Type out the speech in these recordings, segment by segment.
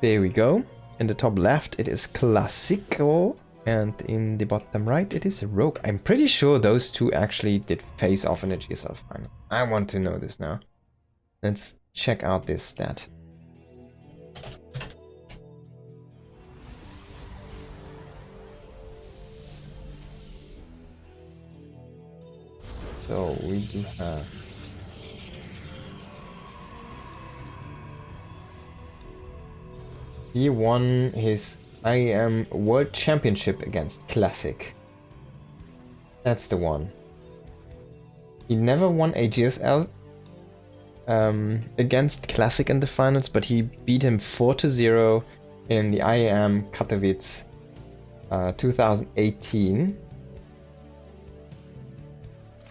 There we go. In the top left, it is Classico. And in the bottom right, it is Rogue. I'm pretty sure those two actually did face off in a GSL final. I want to know this now. Let's check out this stat. So we do have... He won his IEM World Championship against Classic. That's the one. He never won a GSL against Classic in the finals, but he beat him 4-0 in the IEM Katowice 2018.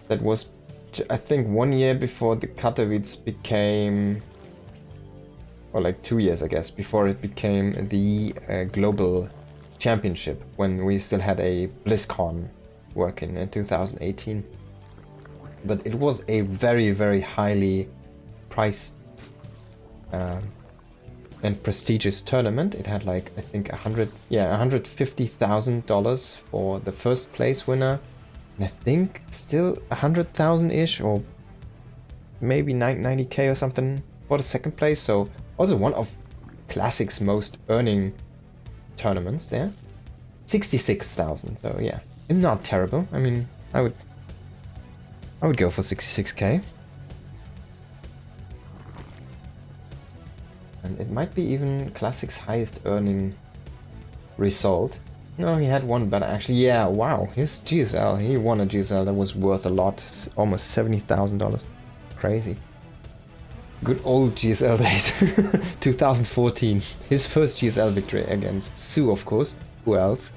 That was, I think, 1 year before the Katowice became... or like 2 years, I guess, before it became the global championship, when we still had a BlizzCon working in 2018. But it was a very, very highly priced and prestigious tournament. It had like, I think, $150,000 for the first place winner, and I think still 100,000-ish, or maybe 90k or something for the second place. So also one of Classic's most earning tournaments there. 66,000, so yeah, it's not terrible. I mean, I would go for 66k. And it might be even Classic's highest earning result. No, he had one better actually. Yeah, wow, his GSL, he won a GSL that was worth a lot, almost $70,000. Crazy. Good old GSL days. 2014. His first GSL victory against Sue, of course. Who else?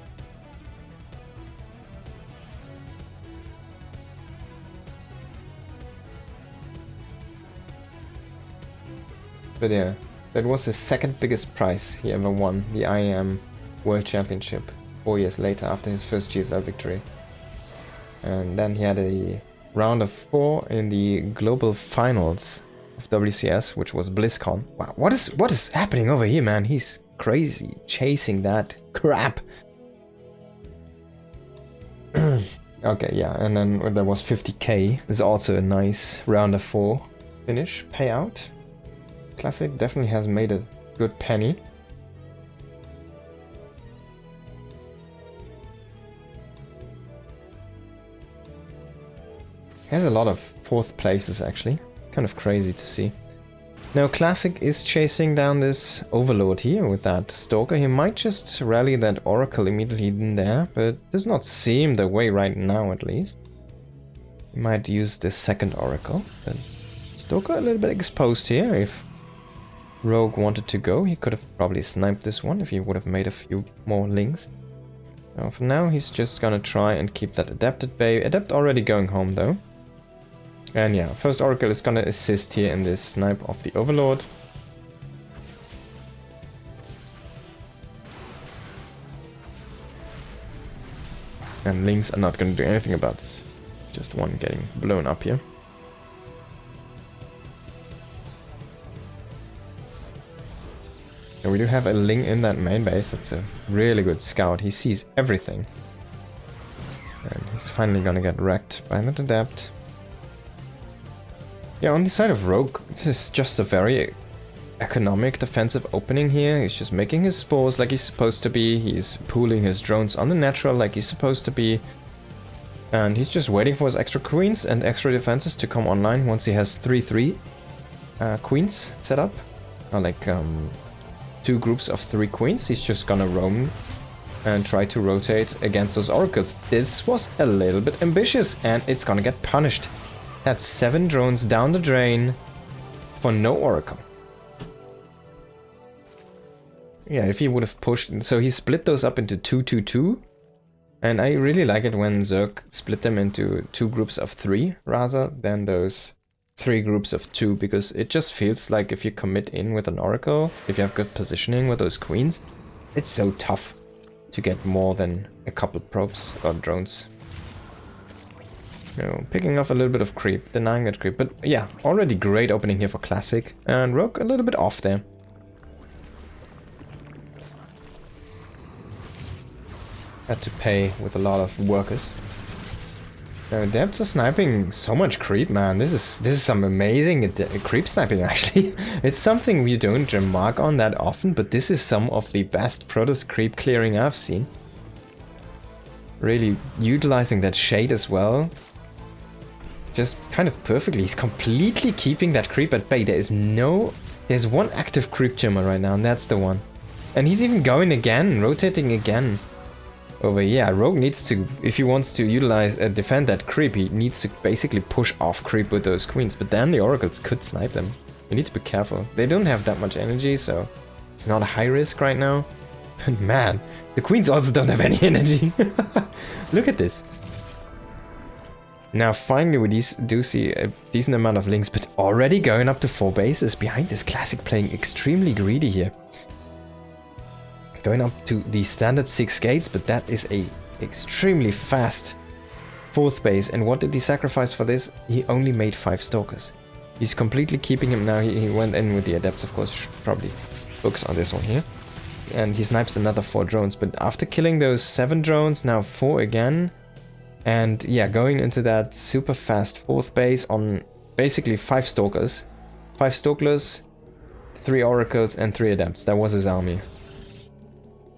But yeah, that was his second biggest prize he ever won. The IEM World Championship. 4 years later, after his first GSL victory. And then he had a round of 4 in the global finals of WCS, which was BlizzCon. Wow, what is happening over here, man? He's crazy chasing that crap. Okay, yeah, and then there was 50k. This is also a nice round of 4 finish payout. Classic definitely has made a good penny. He has a lot of 4th places actually. Kind of crazy to see. Now Classic is chasing down this Overlord here with that Stalker. He might just rally that Oracle immediately in there, but does not seem the way right now at least. He might use the second Oracle, but Stalker a little bit exposed here. If Rogue wanted to go, he could have probably sniped this one if he would have made a few more links. Now for now he's just gonna try and keep that Adept at bay. Adept already going home though. And yeah, first Oracle is gonna assist here in this snipe of the Overlord. And Lynx are not gonna do anything about this. Just one getting blown up here. And we do have a Ling in that main base. That's a really good scout. He sees everything. And he's finally gonna get wrecked by that Adept. Yeah, on the side of Rogue, this is just a very economic defensive opening here. He's just making his spores like he's supposed to be. He's pooling his drones on the natural like he's supposed to be. And he's just waiting for his extra queens and extra defenses to come online once he has 3-3 queens set up. Or like 2 groups of 3 queens. He's just gonna roam and try to rotate against those oracles. This was a little bit ambitious and it's gonna get punished. That's 7 drones down the drain for no oracle. Yeah, if he would have pushed... So he split those up into 2-2-2. And I really like it when Zerg split them into 2 groups of 3 rather than those 3 groups of 2. Because it just feels like if you commit in with an oracle, if you have good positioning with those queens, it's so tough to get more than a couple probes or drones. You know, picking off a little bit of creep, denying that creep. But yeah, already great opening here for Classic. And Rogue a little bit off there. Had to pay with a lot of workers. Now, Adepts are sniping so much creep, man. This is some amazing creep sniping, actually. It's something we don't remark on that often, but this is some of the best Protoss creep clearing I've seen. Really utilizing that shade as well. Just kind of perfectly. He's completely keeping that creep at bay. There's one active creep jammer right now, and that's the one. And he's even going again, rotating again. Over here, Rogue needs to, if he wants to utilize, defend that creep, he needs to basically push off creep with those queens, but then the oracles could snipe them. You need to be careful. They don't have that much energy, so it's not a high risk right now. But man, the queens also don't have any energy. Look at this. Now finally we do see a decent amount of links, but already going up to 4 bases behind this Classic playing extremely greedy here. Going up to the standard 6 gates, but that is a extremely fast 4th base. And what did he sacrifice for this? He only made 5 stalkers. He's completely keeping him now. He went in with the adepts, of course, probably books on this one here. And he snipes another 4 drones. But after killing those 7 drones, now 4 again. And yeah, going into that super fast 4th base on basically 5 stalkers. 5 stalkers, 3 oracles, and 3 adepts. That was his army.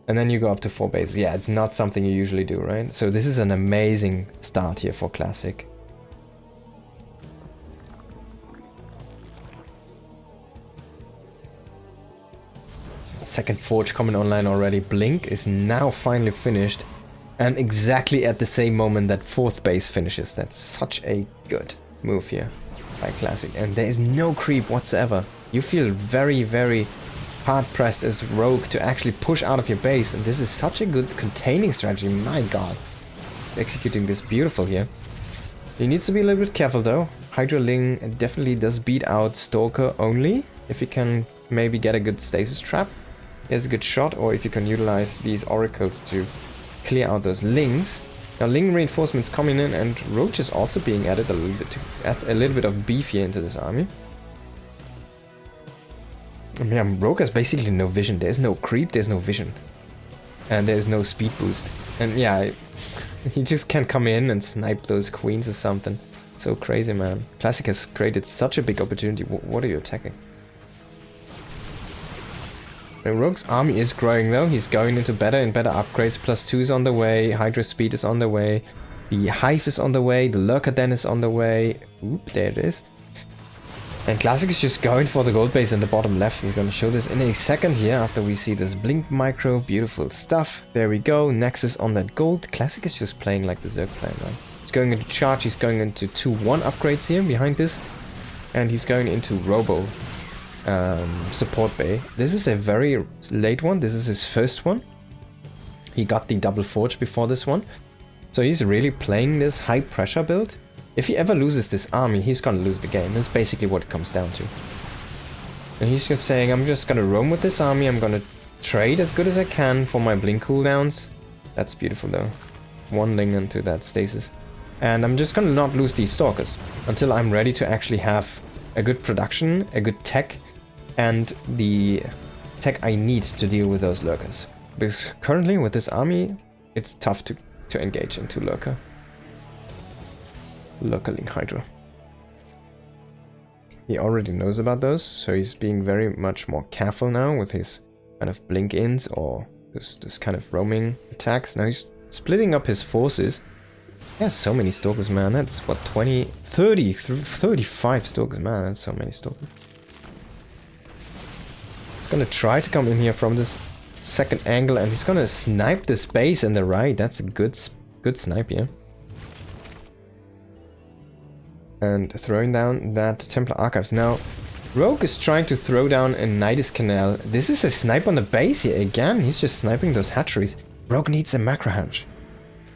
And then you go up to 4 bases. Yeah, it's not something you usually do, right? So this is an amazing start here for Classic. Second Forge coming online already. Blink is now finally finished. And exactly at the same moment that 4th base finishes. That's such a good move here by Classic. And there is no creep whatsoever. You feel very, very hard-pressed as Rogue to actually push out of your base, and this is such a good containing strategy, my god. Executing this beautiful here. He needs to be a little bit careful though. Hydra Ling definitely does beat out Stalker only, if he can maybe get a good stasis trap. He has a good shot, or if you can utilize these oracles to clear out those Lings. Now Ling reinforcements coming in, and Roach is also being added a little bit to add a little bit of beef here into this army. I mean, Rogue has basically no vision. There's no creep, there's no vision. And there's no speed boost. And yeah, he just can't come in and snipe those queens or something. So crazy, man. Classic has created such a big opportunity. What are you attacking? The Rogue's army is growing though. He's going into better and better upgrades. +2 is on the way. Hydra speed is on the way. The Hive is on the way. The Lurker Den is on the way. Oop, there it is. And Classic is just going for the gold base in the bottom left. We're going to show this in a second here after we see this Blink micro. Beautiful stuff. There we go. Nexus on that gold. Classic is just playing like the Zerg player, man. He's going into charge. He's going into 2-1 upgrades here behind this. And he's going into Robo support bay. This is a very late one. This is his first one. He got the double forge before this one. So he's really playing this high pressure build. If he ever loses this army, he's gonna lose the game. That's basically what it comes down to. And he's just saying, I'm just gonna roam with this army, I'm gonna trade as good as I can for my blink cooldowns. That's beautiful though. 1 Ling into that stasis. And I'm just gonna not lose these stalkers until I'm ready to actually have a good production, a good tech, and the tech I need to deal with those lurkers. Because currently with this army, it's tough to engage into lurker. Lurkerling Hydra. He already knows about those, so he's being very much more careful now with his kind of blink-ins or this kind of roaming attacks. Now he's splitting up his forces. He has so many stalkers, man. That's what, 20, 30, 35 stalkers, man. That's so many stalkers. He's gonna try to come in here from this second angle, and he's gonna snipe this base in the right. That's a good snipe here. And throwing down that Templar Archives. Now, Rogue is trying to throw down a Nidus Canal. This is a snipe on the base here again. He's just sniping those hatcheries. Rogue needs a macro hatch.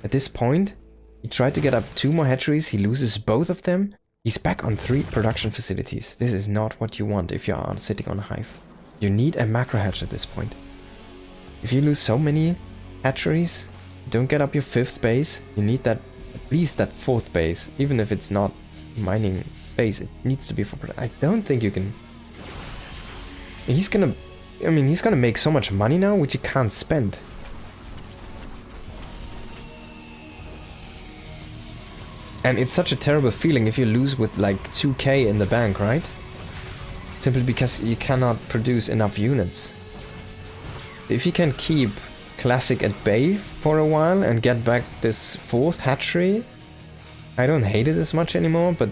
At this point, he tried to get up 2 more hatcheries. He loses both of them. He's back on 3 production facilities. This is not what you want if you are sitting on a hive. You need a macro hatch at this point. If you lose so many hatcheries, don't get up your 5th base. You need that, at least that 4th base, even if it's not mining base. It needs to be for production. I don't think you can. He's gonna make so much money now, which he can't spend. And it's such a terrible feeling if you lose with like 2k in the bank, right? Simply because you cannot produce enough units. If you can keep Classic at bay for a while and get back this 4th hatchery, I don't hate it as much anymore, but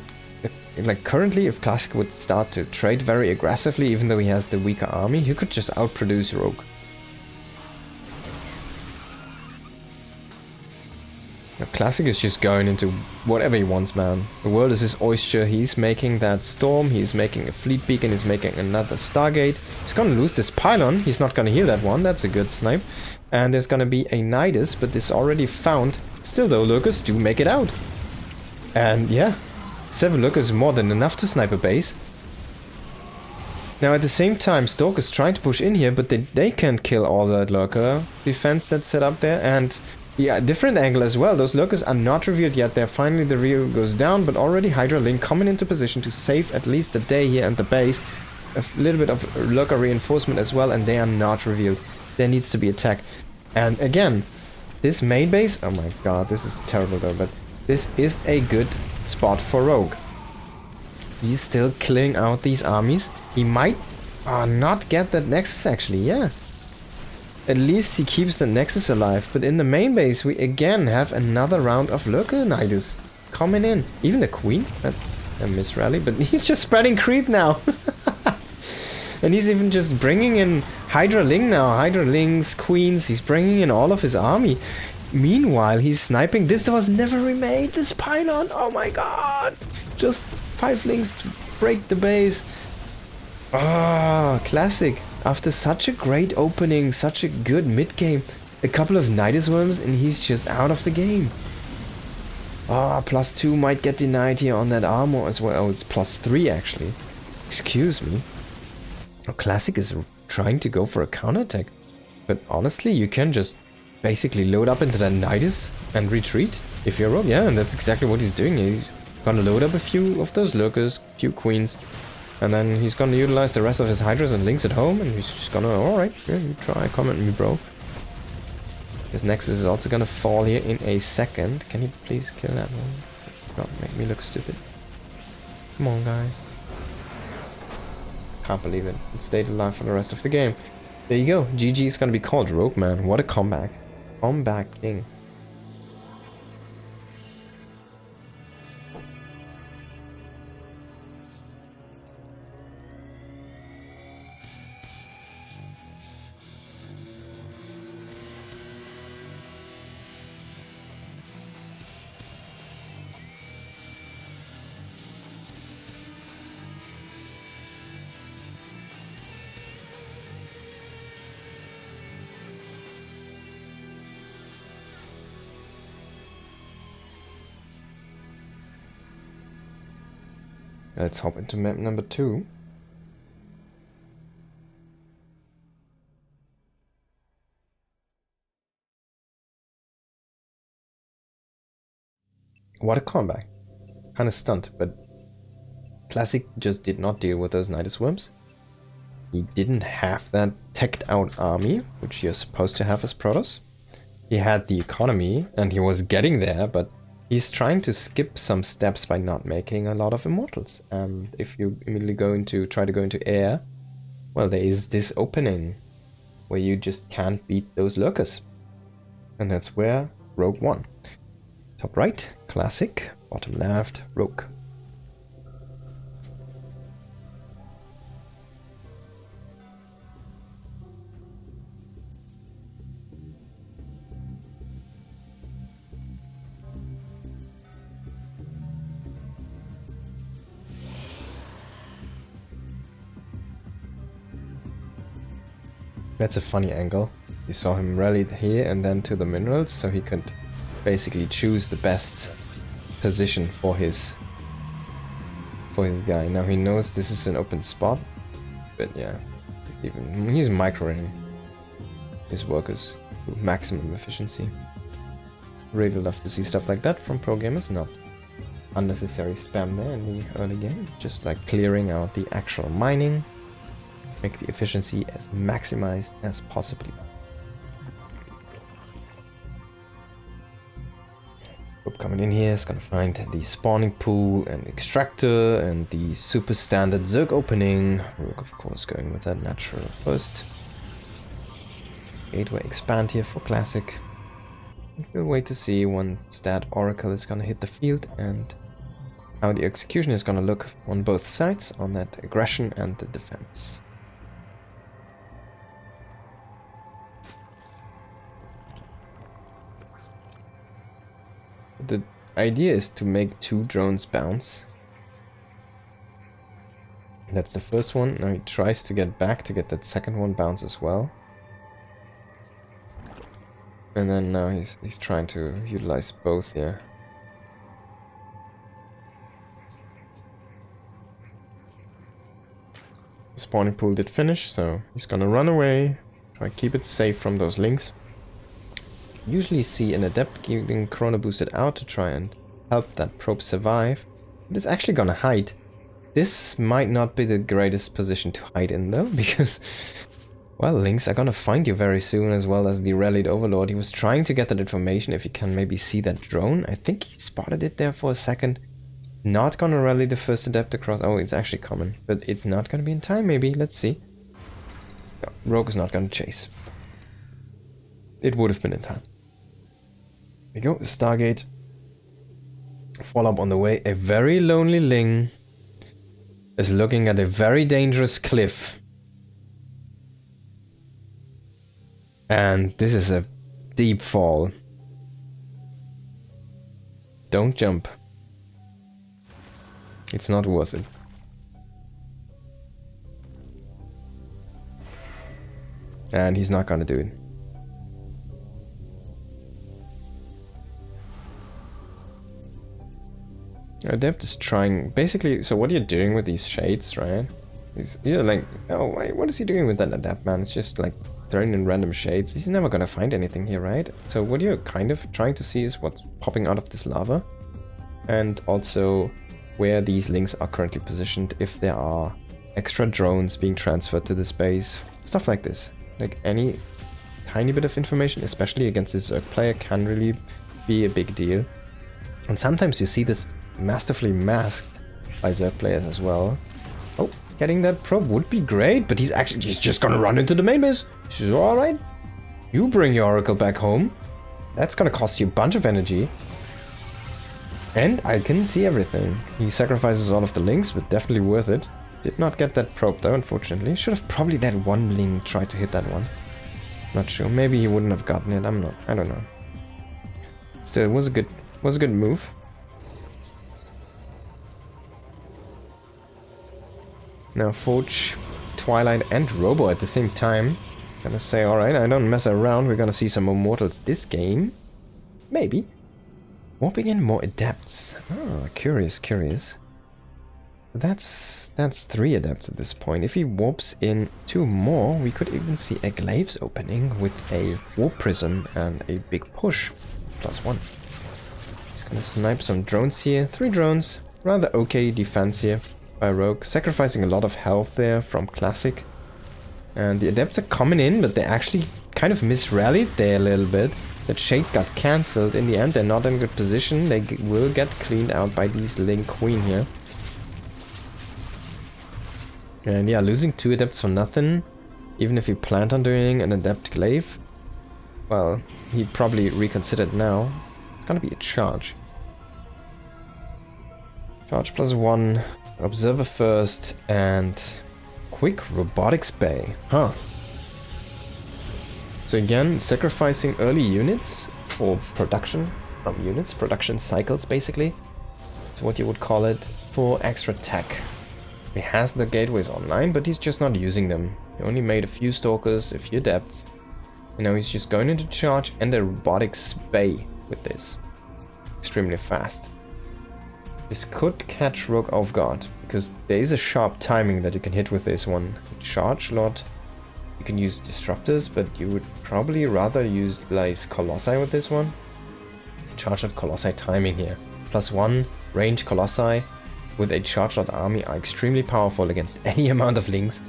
like currently if Classic would start to trade very aggressively, even though he has the weaker army, he could just outproduce Rogue. Now, Classic is just going into whatever he wants, man. The world is his oyster. He's making that storm, he's making a fleet beacon, he's making another Stargate. He's gonna lose this pylon, he's not gonna heal that one, that's a good snipe. And there's gonna be a Nidus, but this already found. Still though, Lurkers do make it out. And yeah, 7 Lurkers is more than enough to snipe a base. Now at the same time, Stalker's trying to push in here, but they can't kill all that Lurker defense that's set up there. And yeah, different angle as well. Those Lurkers are not revealed yet. They're finally, the reveal goes down, but already Hydra Link coming into position to save at least the day here and the base. A little bit of Lurker reinforcement as well, and they are not revealed. There needs to be attack. And again, this main base, oh my god, this is terrible though, but this is a good spot for Rogue. He's still killing out these armies. He might not get that Nexus actually, yeah. At least he keeps the Nexus alive, but in the main base we again have another round of Lurker Nidus coming in. Even the Queen, that's a miss rally, but he's just spreading creep now. And he's even just bringing in Hydra Ling now, Hydra Lings, Queens, he's bringing in all of his army. Meanwhile, he's sniping. This was never remade, this pylon, oh my god! Just 5 Lings to break the base. Ah, Classic. After such a great opening, such a good mid-game, a couple of Nidus Worms and he's just out of the game. Ah, +2 might get denied here on that armor as well. Oh, it's +3 actually. Excuse me. Oh, Classic is trying to go for a counterattack. But honestly, you can just basically load up into that Nidus and retreat if you're Rogue. Yeah, and that's exactly what he's doing. He's gonna load up a few of those Lurkers, a few Queens. And then he's gonna utilize the rest of his Hydras and Links at home, and he's just gonna, alright, yeah, you try, comment me, bro. His Nexus is also gonna fall here in a second. Can you please kill that one? Don't make me look stupid. Come on, guys. Can't believe it. It stayed alive for the rest of the game. There you go. GG is gonna be called. Rogue, man. What a comeback. Comeback king. Let's hop into map number 2. What a comeback. Kinda stunned, but Classic just did not deal with those Nidus Worms. He didn't have that teched out army, which you're supposed to have as Protoss. He had the economy, and he was getting there, but he's trying to skip some steps by not making a lot of Immortals. And if you immediately try to go into air, well, there is this opening where you just can't beat those Lurkers. And that's where Rogue won. Top right, Classic. Bottom left, Rogue. That's a funny angle. You saw him rally here and then to the minerals, so he could basically choose the best position for his guy. Now he knows this is an open spot, but yeah, he's microing his workers to maximum efficiency. Really love to see stuff like that from pro gamers, not unnecessary spam there in the early game, just like clearing out the actual mining. Make the efficiency as maximized as possible. Probe coming in here is gonna find the spawning pool and extractor and the super standard Zerg opening. Rook, of course, going with that natural first. Gateway expand here for classic. We'll wait to see once that oracle is gonna hit the field and how the execution is gonna look on both sides, on that aggression and the defense. The idea is to make 2 drones bounce. That's the first one. Now he tries to get back to get that second one bounce as well. And then now he's trying to utilize both here. The spawning pool did finish, so he's gonna run away. Try to keep it safe from those links. Usually see an adept getting chrono boosted out to try and help that probe survive. But it's actually gonna hide. This might not be the greatest position to hide in though, because, well, links are gonna find you very soon, as well as the rallied overlord. He was trying to get that information, if you can maybe see that drone. I think he spotted it there for a second. Not gonna rally the first adept across. Oh, it's actually common, but it's not gonna be in time maybe. Let's see. No, Rogue is not gonna chase. It would have been in time. There we go, Stargate. Follow up on the way. A very lonely Ling is looking at a very dangerous cliff. And this is a deep fall. Don't jump. It's not worth it. And he's not gonna do it. Adept is trying, basically, so what you're doing with these shades, right? You're like, oh wait, what is he doing with that Adept, man? It's just like throwing in random shades. He's never gonna find anything here, right? So what you're kind of trying to see is what's popping out of this lava. And also where these links are currently positioned, if there are extra drones being transferred to this base. Stuff like this. Like any tiny bit of information, especially against this Zerg player, can really be a big deal. And sometimes you see this masterfully masked by Zerg players as well. Oh, getting that probe would be great, but he's just gonna run into the main base. She's alright. You bring your oracle back home. That's gonna cost you a bunch of energy. And I can see everything. He sacrifices all of the links, but definitely worth it. Did not get that probe though, unfortunately. Should have probably that one link tried to hit that one. Not sure. Maybe he wouldn't have gotten it. I don't know. Still, it was a good move. Now Forge, Twilight and Robo at the same time. Gonna say, alright, I don't mess around. We're gonna see some more mortals this game. Maybe. Warping in more adepts. Oh, curious. That's 3 adepts at this point. If he warps in 2 more, we could even see a glaives opening with a warp prism and a big push. +1. He's gonna snipe some drones here. 3 drones. Rather okay defense here by Rogue. Sacrificing a lot of health there from Classic. And the adepts are coming in, but they actually kind of misrallied there a little bit. That shade got cancelled. In the end, they're not in good position. They will get cleaned out by these Link Queen here. And yeah, losing 2 adepts for nothing. Even if he planned on doing an adept glaive, well, he probably reconsidered now. It's gonna be a charge. Charge +1. Observer first and quick robotics bay. Huh. So again, sacrificing early units, or production from units, production cycles basically. That's what you would call it, for extra tech. He has the gateways online, but he's just not using them. He only made a few stalkers, a few adepts. And now he's just going into charge and a robotics bay with this. Extremely fast. This could catch Rogue off guard, because there is a sharp timing that you can hit with this one. Charge a lot. You can use disruptors, but you would probably rather use Colossi with this one. Charge lot Colossi timing here. +1 range Colossi with a charge lot army are extremely powerful against any amount of links.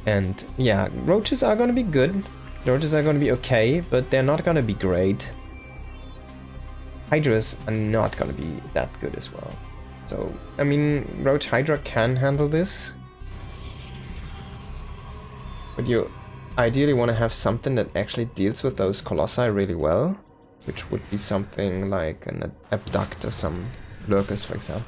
And yeah, roaches are gonna be good. Roaches are gonna be okay, but they're not gonna be great. Hydras are not gonna be that good as well. So, I mean, Roach Hydra can handle this. But you ideally want to have something that actually deals with those Colossi really well. Which would be something like an Abduct or some Lurkers, for example.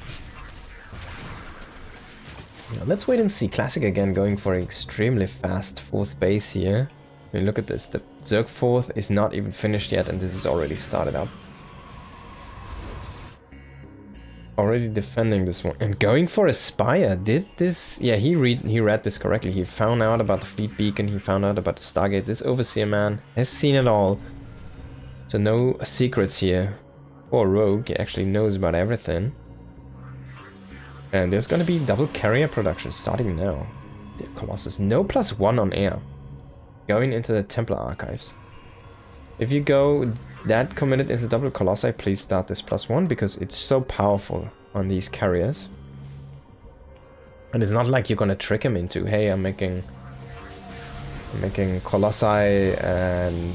Now, let's wait and see. Classic again going for an extremely fast 4th base here. I mean, look at this. The Zerg 4th is not even finished yet and this is already started up. Already defending this one. And going for a Spire. Did this... Yeah, he read this correctly. He found out about the Fleet Beacon. He found out about the Stargate. This Overseer man has seen it all. So no secrets here. Or Rogue, he actually knows about everything. And there's gonna be double carrier production starting now. The Colossus, no +1 on air. Going into the Templar archives. If you go that committed into double Colossi, please start this +1 because it's so powerful on these carriers. And it's not like you're gonna trick him into, hey, I'm making Colossi and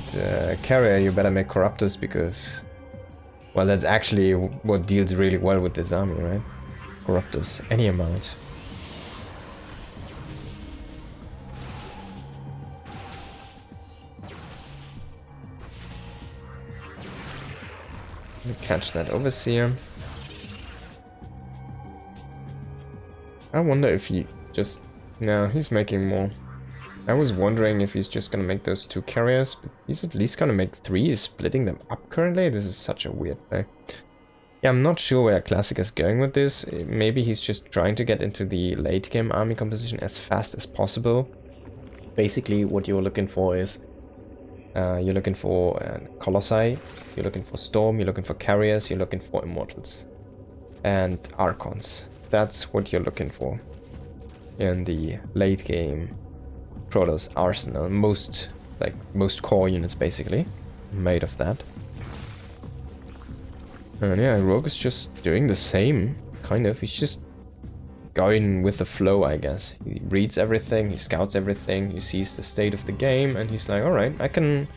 carrier, you better make Corruptors because, well, that's actually what deals really well with this army, right? Corruptors, any amount. Catch that Overseer. I wonder if he just... No, he's making more. I was wondering if he's just gonna make those 2 carriers, but he's at least gonna make 3. He's splitting them up currently. This is such a weird play. Yeah, I'm not sure where Classic is going with this. Maybe he's just trying to get into the late game army composition as fast as possible. Basically, what you're looking for is... you're looking for Colossi, you're looking for Storm, you're looking for Carriers, you're looking for Immortals. And Archons. That's what you're looking for in the late game Protoss arsenal. Most core units basically made of that. And yeah, Rogue is just doing the same, kind of. He's just going with the flow, I guess. He reads everything, he scouts everything, he sees the state of the game, and he's like, alright, I can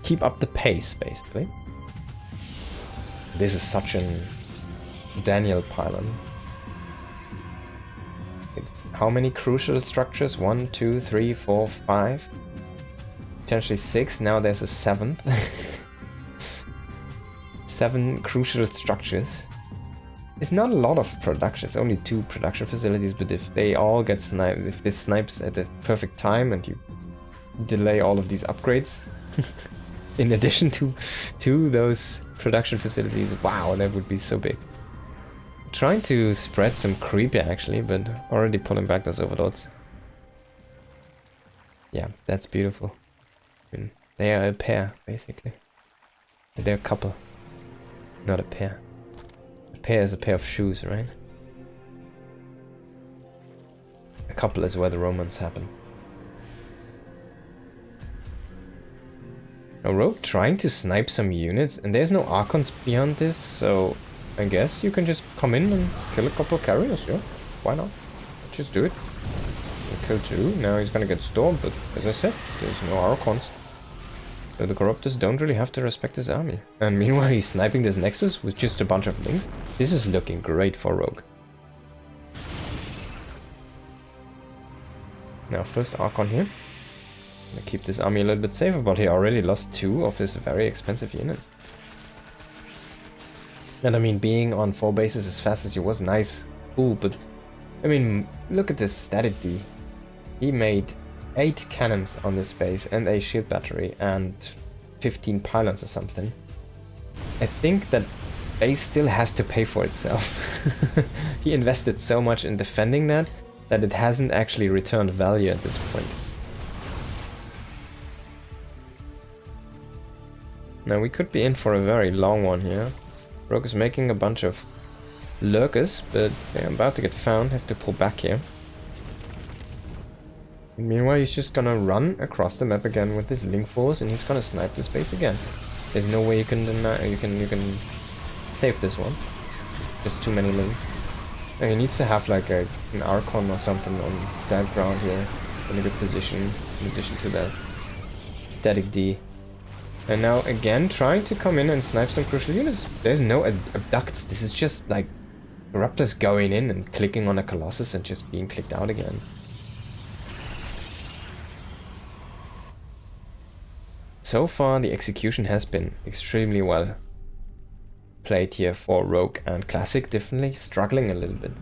keep up the pace, basically. This is such an Daniel pylon. It's how many crucial structures? 1, 2, 3, 4, 5. Potentially 6. Now there's a 7th. 7 crucial structures. It's not a lot of production. It's only 2 production facilities, but if they all get sniped, if this snipes at the perfect time and you delay all of these upgrades, in addition to those production facilities, wow, that would be so big. Trying to spread some creep here actually, but already pulling back those overlords. Yeah, that's beautiful. I mean, they are a pair, basically. They're a couple, not a pair. A pair is a pair of shoes, right? A couple is where the romance happen. Now Rogue trying to snipe some units, and there's no Archons beyond this, so I guess you can just come in and kill a couple of carriers, yeah? Why not? Just do it. Kill 2, now he's gonna get stormed, but as I said, there's no Archons. So the Corruptors don't really have to respect his army. And meanwhile he's sniping this Nexus with just a bunch of links. This is looking great for Rogue. Now first Archon here. Gonna keep this army a little bit safer, but he already lost 2 of his very expensive units. And I mean, being on 4 bases as fast as he was, nice. Ooh, but I mean, look at this static D. He made 8 cannons on this base and a shield battery and 15 pylons or something. I think that base still has to pay for itself. He invested so much in defending that it hasn't actually returned value at this point. Now we could be in for a very long one here. Rogue is making a bunch of lurkers, but they're about to get found, have to pull back here. And meanwhile he's just gonna run across the map again with his link force and he's gonna snipe this base again. There's no way you can deny, you can save this one. There's too many links. And he needs to have like an Archon or something on stand ground here in a good position, in addition to that static D. And now again trying to come in and snipe some crucial units. There's no abducts. This is just like Corruptors going in and clicking on a Colossus and just being clicked out again. So far the execution has been extremely well played here for Rogue and Classic, definitely struggling a little bit.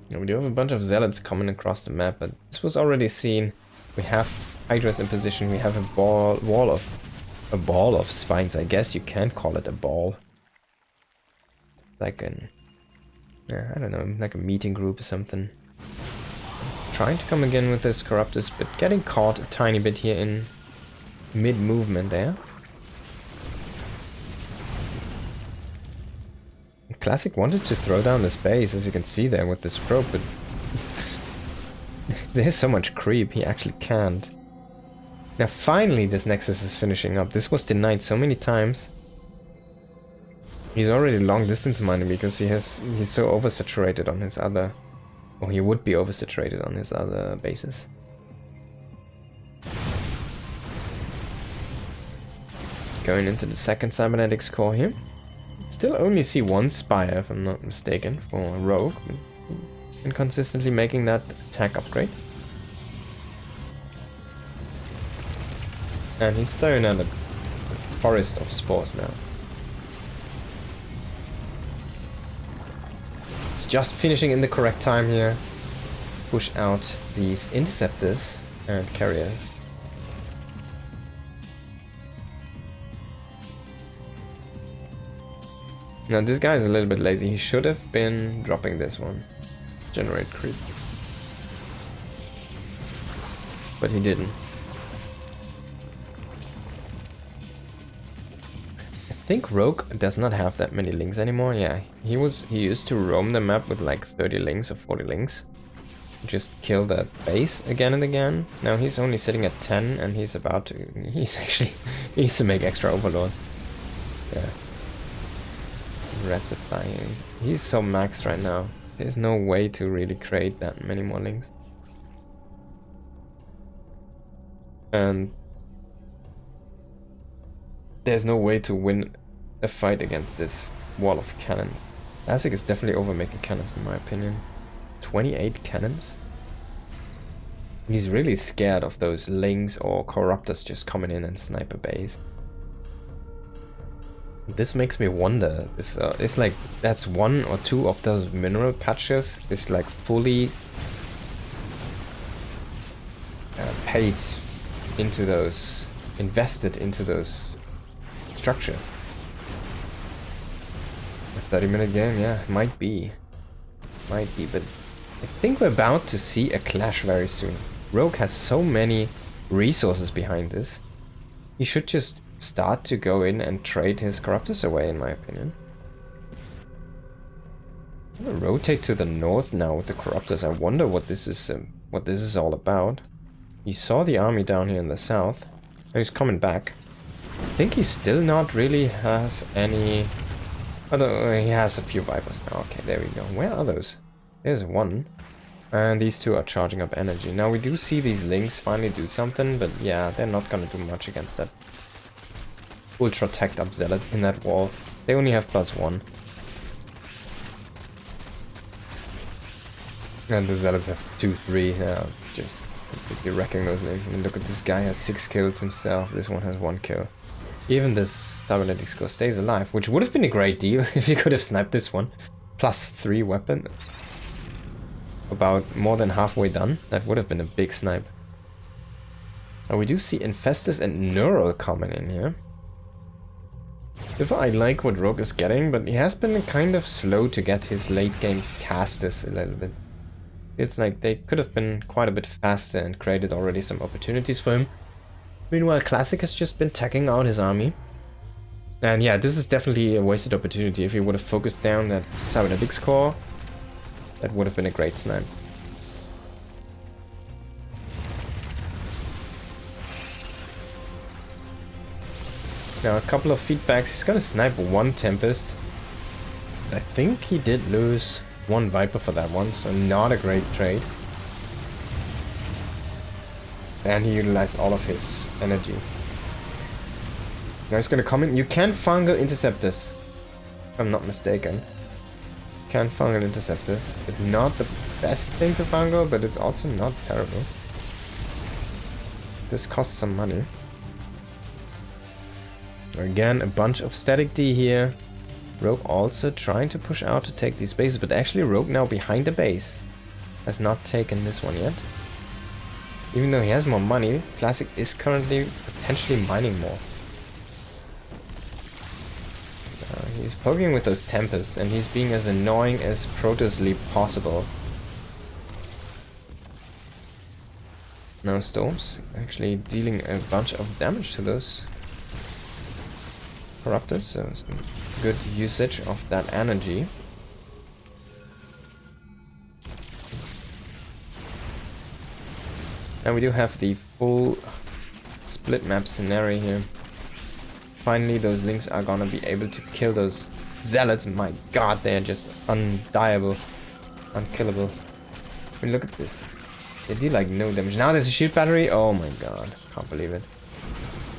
Now we do have a bunch of zealots coming across the map, but this was already seen. We have Hydras in position, we have a ball of spines. I guess you can call it a ball. Like an, I don't know, like a meeting group or something. Trying to come again with this Corruptus, but getting caught a tiny bit here in mid-movement there. Classic wanted to throw down this base, as you can see there with this probe, but there's so much creep, he actually can't. Now finally this Nexus is finishing up. This was denied so many times. He's already long distance mining because he's so oversaturated on his other, or he would be oversaturated on his other bases. Going into the second cybernetics core here. Still only see one Spire, if I'm not mistaken, for Rogue, and consistently making that attack upgrade. And he's throwing out a forest of spores now. It's just finishing in the correct time here. Push out these interceptors and carriers. Now this guy is a little bit lazy. He should have been dropping this one. Generate creep. But he didn't. I think Rogue does not have that many links anymore. Yeah, he used to roam the map with like 30 links or 40 links. Just kill that base again and again. Now he's only sitting at 10 and he's about to... he needs to make extra overlords. Yeah. Red supply. He's so maxed right now. There's no way to really create that many more links. And there's no way to win a fight against this wall of cannons. Classic is definitely overmaking cannons in my opinion. 28 cannons? He's really scared of those links or corruptors just coming in and snipe a base. This makes me wonder, it's like that's one or two of those mineral patches is like fully paid into those, invested into those structures. A 30-minute game, yeah, might be, but I think we're about to see a clash very soon. Rogue has so many resources behind this, he should just start to go in and trade his Corruptors away, in my opinion. I'm gonna rotate to the north now with the Corruptors. I wonder what this is all about. He saw the army down here in the south. Oh, he's coming back. I think he still not really has any... Although he has a few Vipers now. Okay, there we go. Where are those? There's one. And these two are charging up energy. Now we do see these links finally do something, but yeah, they're not gonna do much against that ultra tacked up zealot in that wall. They only have +1. And the zealots have 2-3. Just completely wrecking those links. I mean, look at this guy, has 6 kills himself. This one has 1 kill. Even this cybernetic score stays alive, which would have been a great deal if you could have sniped this one. +3 weapon. About more than halfway done. That would have been a big snipe. Now we do see Infestus and Neural coming in here. If I like what Rogue is getting, but he has been kind of slow to get his late game casters a little bit. It's like they could have been quite a bit faster and created already some opportunities for him. Meanwhile, Classic has just been tagging out his army. And yeah, this is definitely a wasted opportunity. If he would have focused down that cybernetics core, that would have been a great snipe. Now a couple of feedbacks. He's gonna snipe one Tempest. I think he did lose 1 Viper for that one, so not a great trade. And he utilized all of his energy. Now he's gonna come in. You can fungal intercept this, if I'm not mistaken. Can fungal intercept this. It's not the best thing to fungal, but it's also not terrible. This costs some money. Again, a bunch of static D here. Rogue also trying to push out to take these bases, but actually Rogue now behind the base. Has not taken this one yet. Even though he has more money, Classic is currently potentially mining more. He's poking with those Tempests, and he's being as annoying as protosly possible. Now Storms actually dealing a bunch of damage to those Corruptors, so some good usage of that energy. And we do have the full split map scenario here. Finally, those Lings are gonna be able to kill those Zealots. My god, they are just undiable, unkillable. I mean, look at this. They do like no damage. Now there's a shield battery. Oh my god, can't believe it.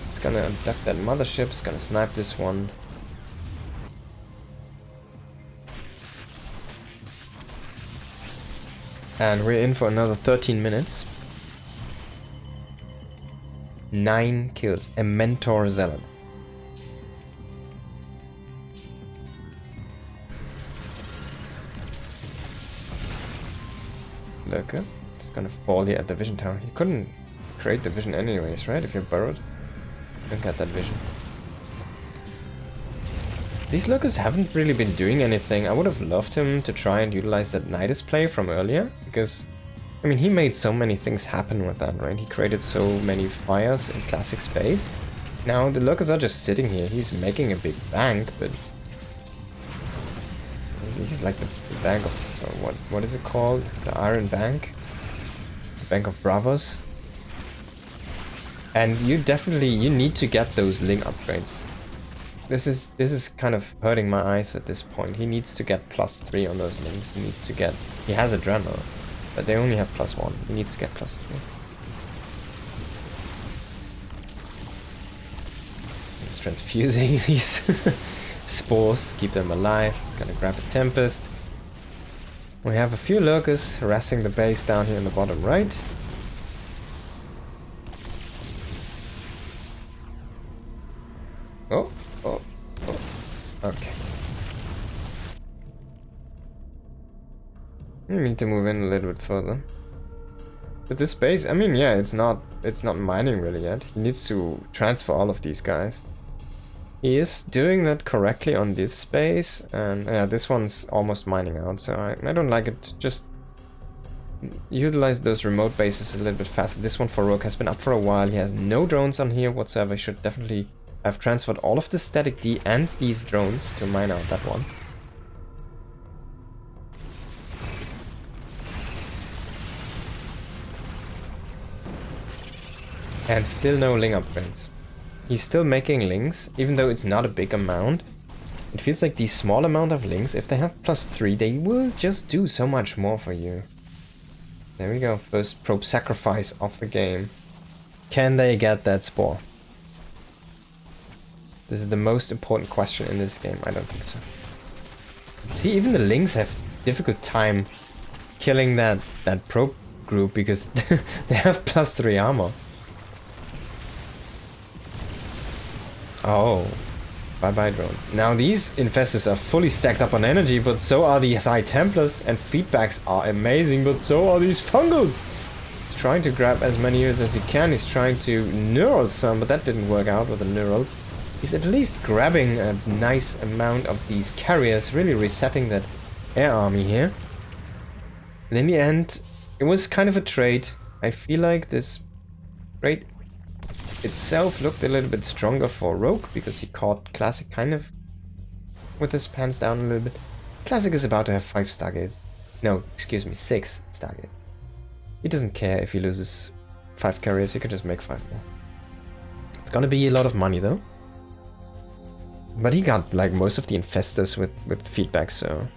It's gonna abduct that mothership. It's gonna snipe this one. And we're in for another 13 minutes. 9 kills. A Mentor Zealot. Lurker. It's gonna fall here at the vision tower. He couldn't create the vision anyways, right? If you're burrowed, you don't get that vision. These Lurkers haven't really been doing anything. I would have loved him to try and utilize that Nidus play from earlier, because I mean, he made so many things happen with that, right? He created so many fires in classic space. Now the Lurkers are just sitting here. He's making a big bank, but he's like the bank of what is it called? The Iron Bank, the Bank of Bravos. And you need to get those Ling upgrades. This is kind of hurting my eyes at this point. He needs to get +3 on those Lings. He has a Adrenal, but they only have +1. He needs to get +3. He's transfusing these spores to keep them alive. Gonna grab a Tempest. We have a few Lurkers harassing the base down here in the bottom right. Oh. Okay. We need to move in a little bit further. But this base, I mean, yeah, it's not mining really yet. He needs to transfer all of these guys. He is doing that correctly on this space, and yeah, this one's almost mining out, so I don't like it. Just utilize those remote bases a little bit faster. This one for Rogue has been up for a while. He has no drones on here whatsoever. He should definitely have transferred all of the static D and these drones to mine out that one. And still no Ling upgrades. He's still making Lings, even though it's not a big amount. It feels like these small amount of Lings, if they have +3, they will just do so much more for you. There we go, first probe sacrifice of the game. Can they get that spore? This is the most important question in this game. I don't think so. See, even the Lings have difficult time killing that probe group because they have +3 armor. Oh, bye-bye drones. Now these infestors are fully stacked up on energy, but so are these High Templars, and feedbacks are amazing, but so are these Fungals. He's trying to grab as many units as he can. He's trying to neural some, but that didn't work out with the neurals. He's at least grabbing a nice amount of these carriers, really resetting that air army here. And in the end, it was kind of a trade. I feel like this trade itself looked a little bit stronger for Rogue, because he caught Classic kind of with his pants down a little bit. Classic is about to have 5 Stargates. No, excuse me, 6 Stargates. He doesn't care if he loses 5 carriers, he can just make 5 more. It's gonna be a lot of money though. But he got like most of the infestors with feedback, so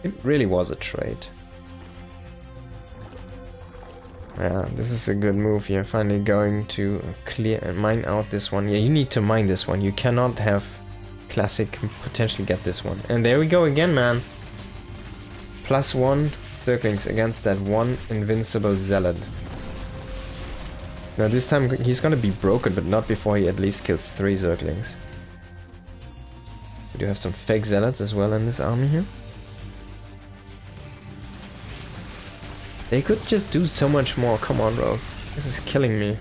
It really was a trade. Yeah, this is a good move here. Finally going to clear and mine out this one. Yeah, you need to mine this one. You cannot have Classic potentially get this one. And there we go again, man. +1 circlings against that one invincible zealot. Now this time he's gonna be broken, but not before he at least kills 3 zerglings. We do have some fake zealots as well in this army here. They could just do so much more. Come on, bro. This is killing me.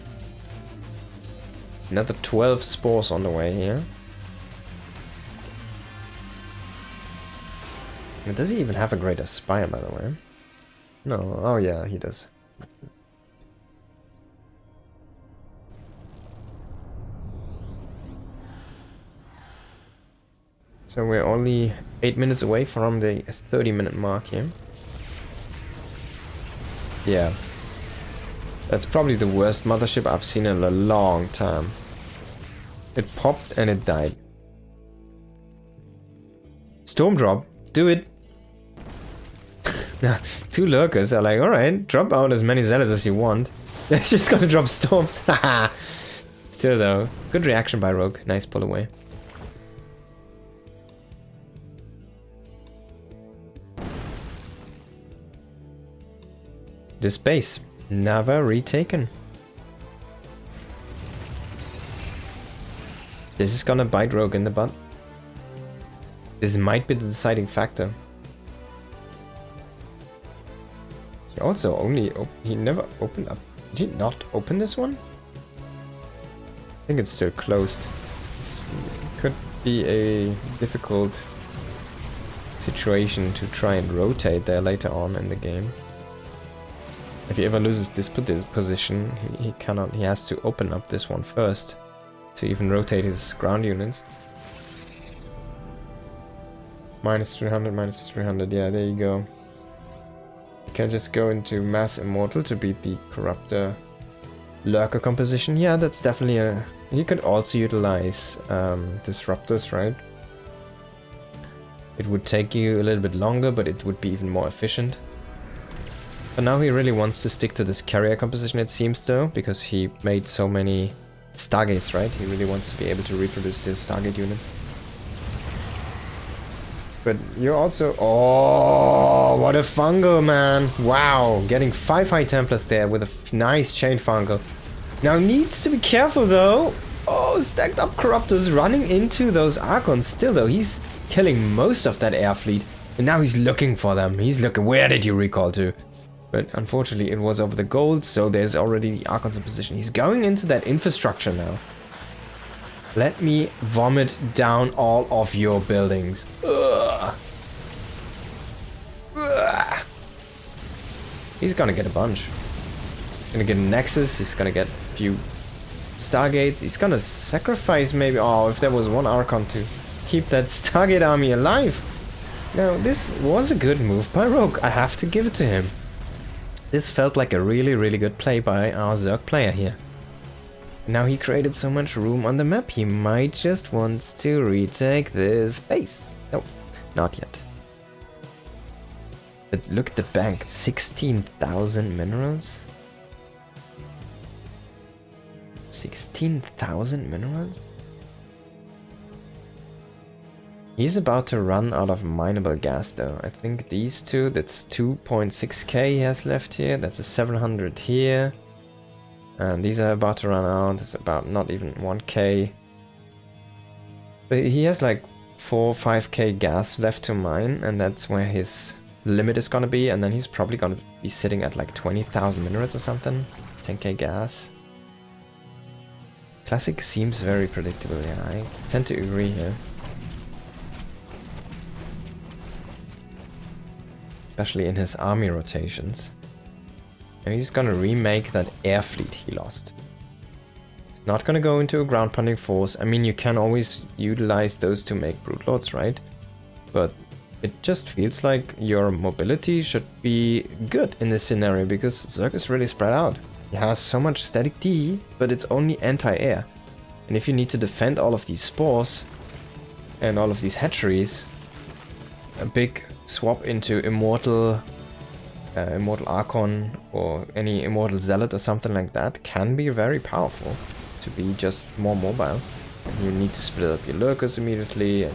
Another 12 spores on the way here. And does he even have a greater spire, by the way? No. Oh yeah, he does. So we're only 8 minutes away from the 30-minute mark here. Yeah. That's probably the worst mothership I've seen in a long time. It popped and it died. Storm drop. Do it. Now, 2 lurkers are like, alright, drop out as many zealots as you want. It's just gonna drop storms. Haha. Still though, good reaction by Rogue. Nice pull away. This base, never retaken. This is gonna bite Rogue in the butt. This might be the deciding factor. He also only he never opened up. Did he not open this one? I think it's still closed. This could be a difficult situation to try and rotate there later on in the game. If he ever loses this position, he cannot. He has to open up this one first to even rotate his ground units. -300, -300. Yeah, there you go. You can just go into Mass Immortal to beat the Corruptor Lurker composition. Yeah, that's definitely a. You could also utilize Disruptors, right? It would take you a little bit longer, but it would be even more efficient. But now he really wants to stick to this carrier composition, it seems, though, because he made so many Stargates, right? He really wants to be able to reproduce his Stargate units. But you're also... Oh, what a fungal, man! Wow, getting 5 High Templars there with a nice Chain Fungal. Now needs to be careful, though. Oh, stacked up Corruptors running into those Archons. Still, though, he's killing most of that air fleet. And now he's looking for them. He's looking... Where did you recall to? But unfortunately it was over the gold, so there's already the Archons in position. He's going into that infrastructure now. Let me vomit down all of your buildings. Ugh. Ugh. He's gonna get a bunch. Gonna get a Nexus, he's gonna get a few Stargates. He's gonna sacrifice maybe... Oh, if there was one Archon to keep that Stargate army alive. Now, this was a good move by Rogue. I have to give it to him. This felt like a really, really good play by our Zerg player here. Now he created so much room on the map, he might just want to retake this base. Nope, not yet. But look at the bank, 16,000 minerals? 16,000 minerals? He's about to run out of mineable gas though. I think these two, that's 2.6k he has left here. That's a 700 here. And these are about to run out. It's about not even 1k. But he has like 4 or 5k gas left to mine. And that's where his limit is gonna be. And then he's probably gonna be sitting at like 20,000 minerals or something. 10k gas. Classic seems very predictable, yeah. I tend to agree here. Especially in his army rotations. And he's gonna remake that air fleet he lost. He's not gonna go into a ground pounding force. I mean, you can always utilize those to make Brood Lords, right? But it just feels like your mobility should be good in this scenario because Zerg is really spread out. He has so much static D, but it's only anti-air. And if you need to defend all of these spores and all of these hatcheries, a big swap into Immortal Archon or any Immortal Zealot or something like that can be very powerful to be just more mobile. And you need to split up your lurkers immediately and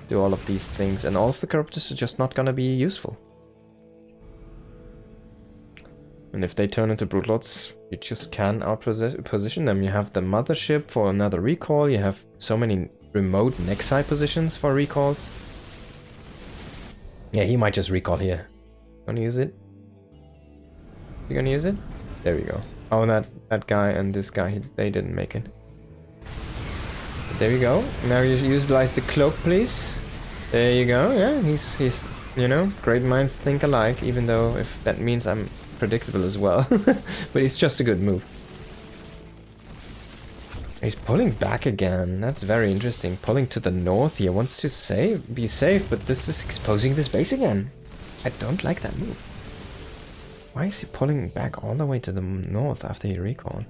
do all of these things, and all of the corruptors are just not gonna be useful. And if they turn into Broodlords, you just can outposition them. You have the Mothership for another recall, you have so many remote Nexi positions for recalls. Yeah, he might just recall here. Gonna use it? You gonna use it? There we go. Oh, that guy and this guy, they didn't make it. But there we go. Now you utilize the cloak, please. There you go. Yeah, he's you know, great minds think alike, even though if that means I'm predictable as well. But it's just a good move. He's pulling back again. That's very interesting. Pulling to the north here. Wants to be safe, but this is exposing this base again. I don't like that move. Why is he pulling back all the way to the north after he recalled?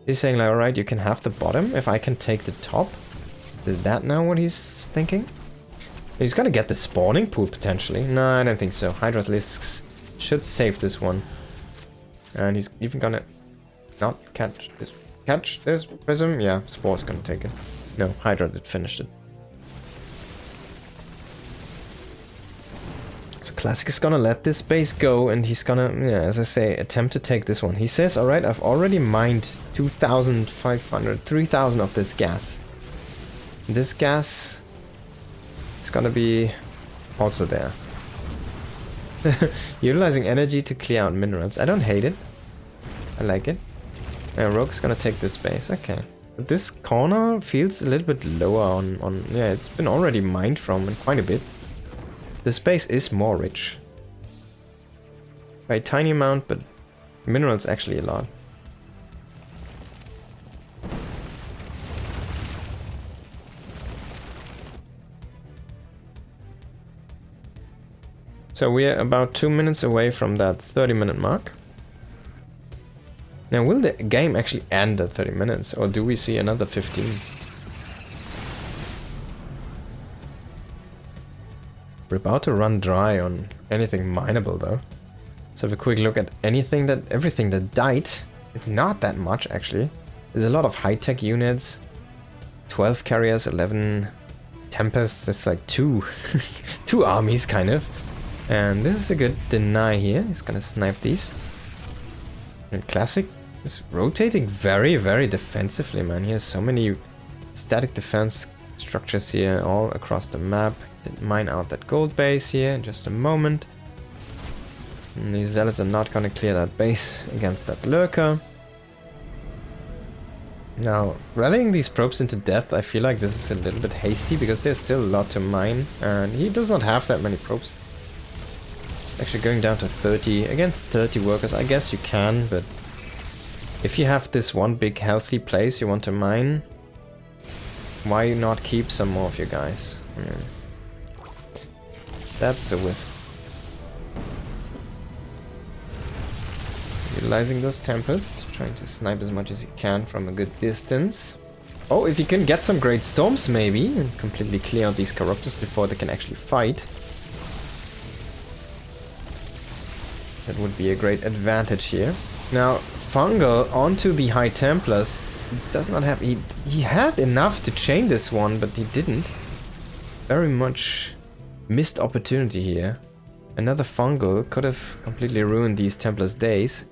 He's saying like, alright, you can have the bottom if I can take the top. Is that now what he's thinking? He's gonna get the spawning pool potentially. No, I don't think so. Hydralisks should save this one. And he's even gonna not catch this. Catch this prism? Yeah, Spore's gonna take it. No, Hydra did finished it. So Classic is gonna let this base go, and he's gonna, yeah, as I say, attempt to take this one. He says, alright, I've already mined 2,500, 3,000 of this gas. This gas is gonna be also there. Utilizing energy to clear out minerals. I don't hate it. I like it. Rogue's gonna take this base. Okay. But this corner feels a little bit lower on... Yeah, it's been already mined from and quite a bit. The space is more rich. By a tiny amount, but minerals actually a lot. So we're about 2 minutes away from that 30-minute mark. Now, will the game actually end at 30 minutes, or do we see another 15? We're about to run dry on anything mineable, though. Let's have a quick look at everything that died. It's not that much, actually. There's a lot of high-tech units. 12 carriers, 11 tempests. That's like two armies, kind of. And this is a good deny here. He's gonna snipe these. And Classic is rotating very, very defensively, man. He has so many static defense structures here all across the map. Did mine out that gold base here in just a moment. And these zealots are not gonna clear that base against that lurker. Now, rallying these probes into death, I feel like this is a little bit hasty because there's still a lot to mine. And he does not have that many probes. Actually going down to 30 against 30 workers. I guess you can, but if you have this one big healthy place you want to mine, why not keep some more of your guys? That's a whiff. Utilizing those tempests, trying to snipe as much as he can from a good distance. Oh, if you can get some great storms maybe and completely clear out these corruptors before they can actually fight. That would be a great advantage here. Now, Fungal onto the High Templars does not have... He had enough to chain this one, but he didn't. Very much missed opportunity here. Another Fungal could have completely ruined these Templars' days.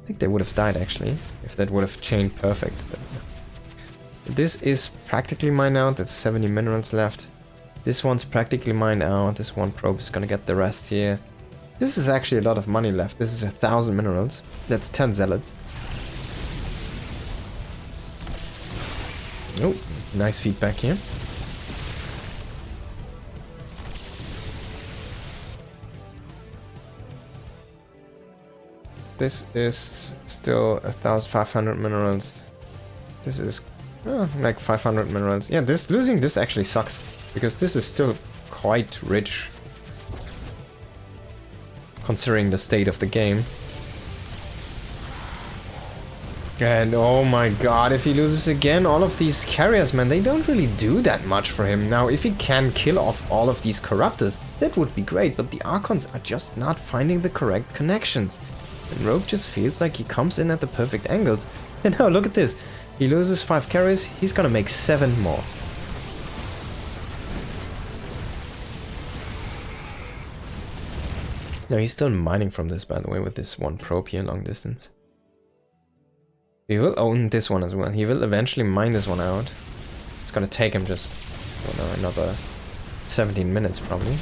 I think they would have died, actually, if that would have chained perfect. But this is practically mined out. There's 70 minerals left. This one's practically mined out. This one probe is gonna get the rest here. This is actually a lot of money left. This is 1,000 minerals. That's 10 zealots. Oh, nice feedback here. This is still 1,500 minerals. This is like 500 minerals. Yeah, losing this actually sucks because this is still quite rich. Considering the state of the game. And oh my god, if he loses again, all of these carriers, man, they don't really do that much for him. Now, if he can kill off all of these corruptors, that would be great, but the Archons are just not finding the correct connections. And Rogue just feels like he comes in at the perfect angles. And now, look at this. He loses 5 carriers, he's gonna make 7 more. No, he's still mining from this, by the way, with this one probe here long distance. He will own this one as well. He will eventually mine this one out. It's gonna take him just, I don't know, another 17 minutes probably.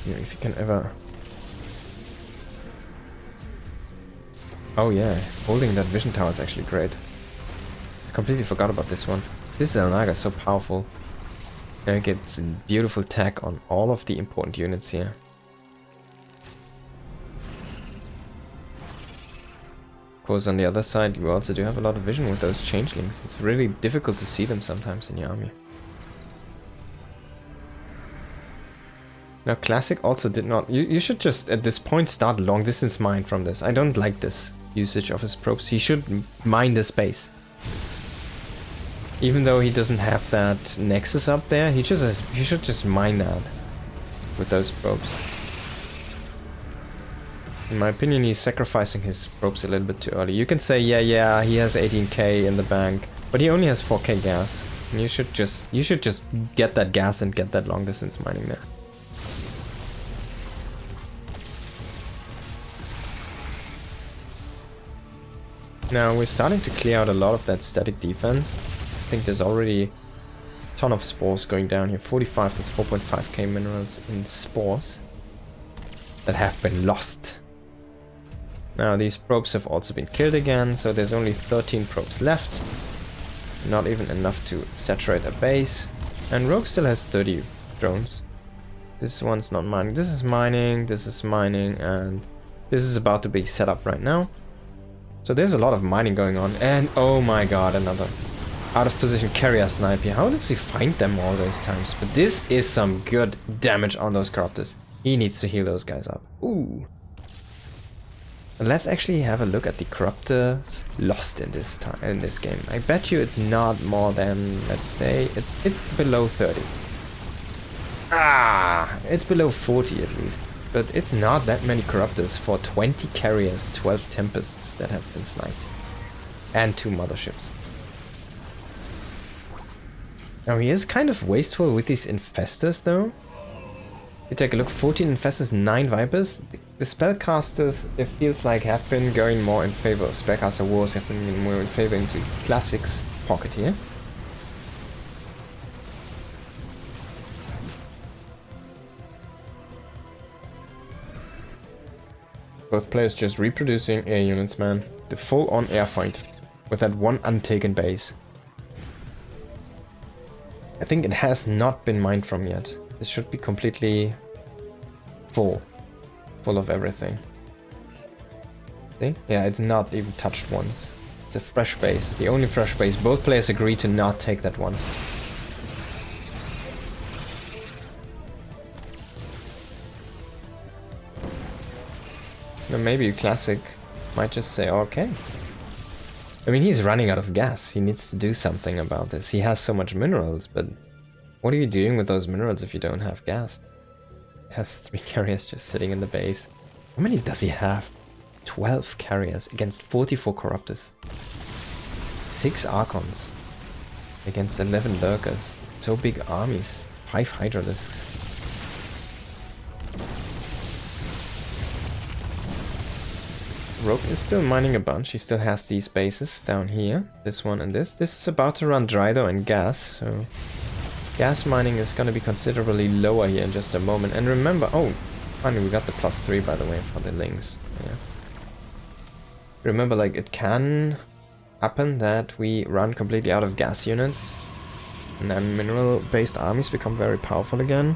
You know, if you can ever... Oh yeah, holding that vision tower is actually great. I completely forgot about this one. This Zelnaga is so powerful. And it gets a beautiful tag on all of the important units here. Of course, on the other side, you also do have a lot of vision with those changelings. It's really difficult to see them sometimes in your army. Now, Classic also did not... You should just, at this point, start long distance mine from this. I don't like this usage of his probes. He should mine this base. Even though he doesn't have that nexus up there, he should just mine that with those probes. In my opinion, he's sacrificing his probes a little bit too early. You can say, yeah, he has 18k in the bank, but he only has 4k gas. And you should just get that gas and get that long distance mining there. Now we're starting to clear out a lot of that static defense. I think there's already a ton of spores going down here. 45, that's 4.5k minerals in spores that have been lost. Now these probes have also been killed again, so there's only 13 probes left. Not even enough to saturate a base. And Rogue still has 30 drones. This one's not mining. This is mining, this is mining, and this is about to be set up right now. So there's a lot of mining going on. And oh my god, another out of position carrier snipe here. How does he find them all those times? But this is some good damage on those corruptors. He needs to heal those guys up. Ooh. Let's actually have a look at the corruptors lost in this time in this game. I bet you it's not more than, let's say, it's below 30. It's below 40 at least. But it's not that many corruptors for 20 carriers, 12 tempests that have been sniped. And 2 motherships. Now he is kind of wasteful with these infestors though. You take a look, 14 infestors, 9 vipers. The spellcasters, it feels like, have been going more in favor of spellcaster wars, have been more in favor into classics pocket here. Both players just reproducing air units, man. The full-on air fight with that one untaken base. I think it has not been mined from yet. This should be completely full of everything. See? Yeah, it's not even touched once. It's a fresh base, the only fresh base. Both players agree to not take that one. Now maybe Classic might just say, okay. I mean, he's running out of gas. He needs to do something about this. He has so much minerals, but what are you doing with those minerals if you don't have gas? He has 3 carriers just sitting in the base. How many does he have? 12 carriers against 44 corruptors. 6 archons against 11 lurkers. So big armies. 5 hydralisks. Rogue is still mining a bunch. He still has these bases down here. This one and this. This is about to run dry though and gas, so gas mining is going to be considerably lower here in just a moment. And remember, oh, finally we got the +3 by the way for the links. Yeah. Remember, like, it can happen that we run completely out of gas units and then mineral-based armies become very powerful again.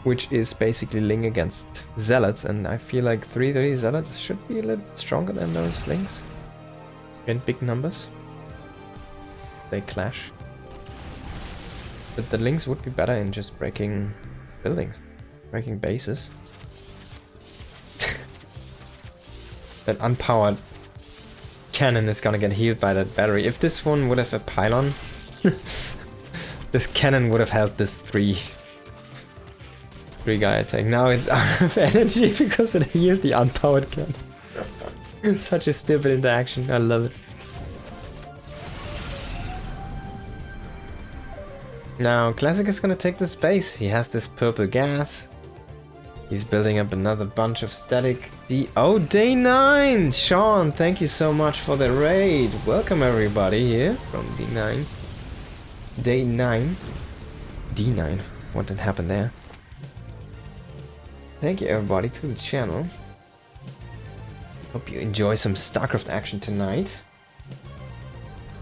Which is basically Ling against Zealots, and I feel like 3-3 Zealots should be a little stronger than those Lings. In big numbers. They clash. But the Lings would be better in just breaking buildings, breaking bases. that unpowered cannon is gonna get healed by that battery. If this one would have a pylon, this cannon would have held this three guy attack. Now it's out of energy because it healed the unpowered cannon. Such a stupid interaction. I love it. Now Classic is gonna take this base. He has this purple gas. He's building up another bunch of static. Oh, day 9! Sean, thank you so much for the raid. Welcome everybody here from D9. Day 9. D9. What did happen there? Thank you everybody to the channel. Hope you enjoy some StarCraft action tonight.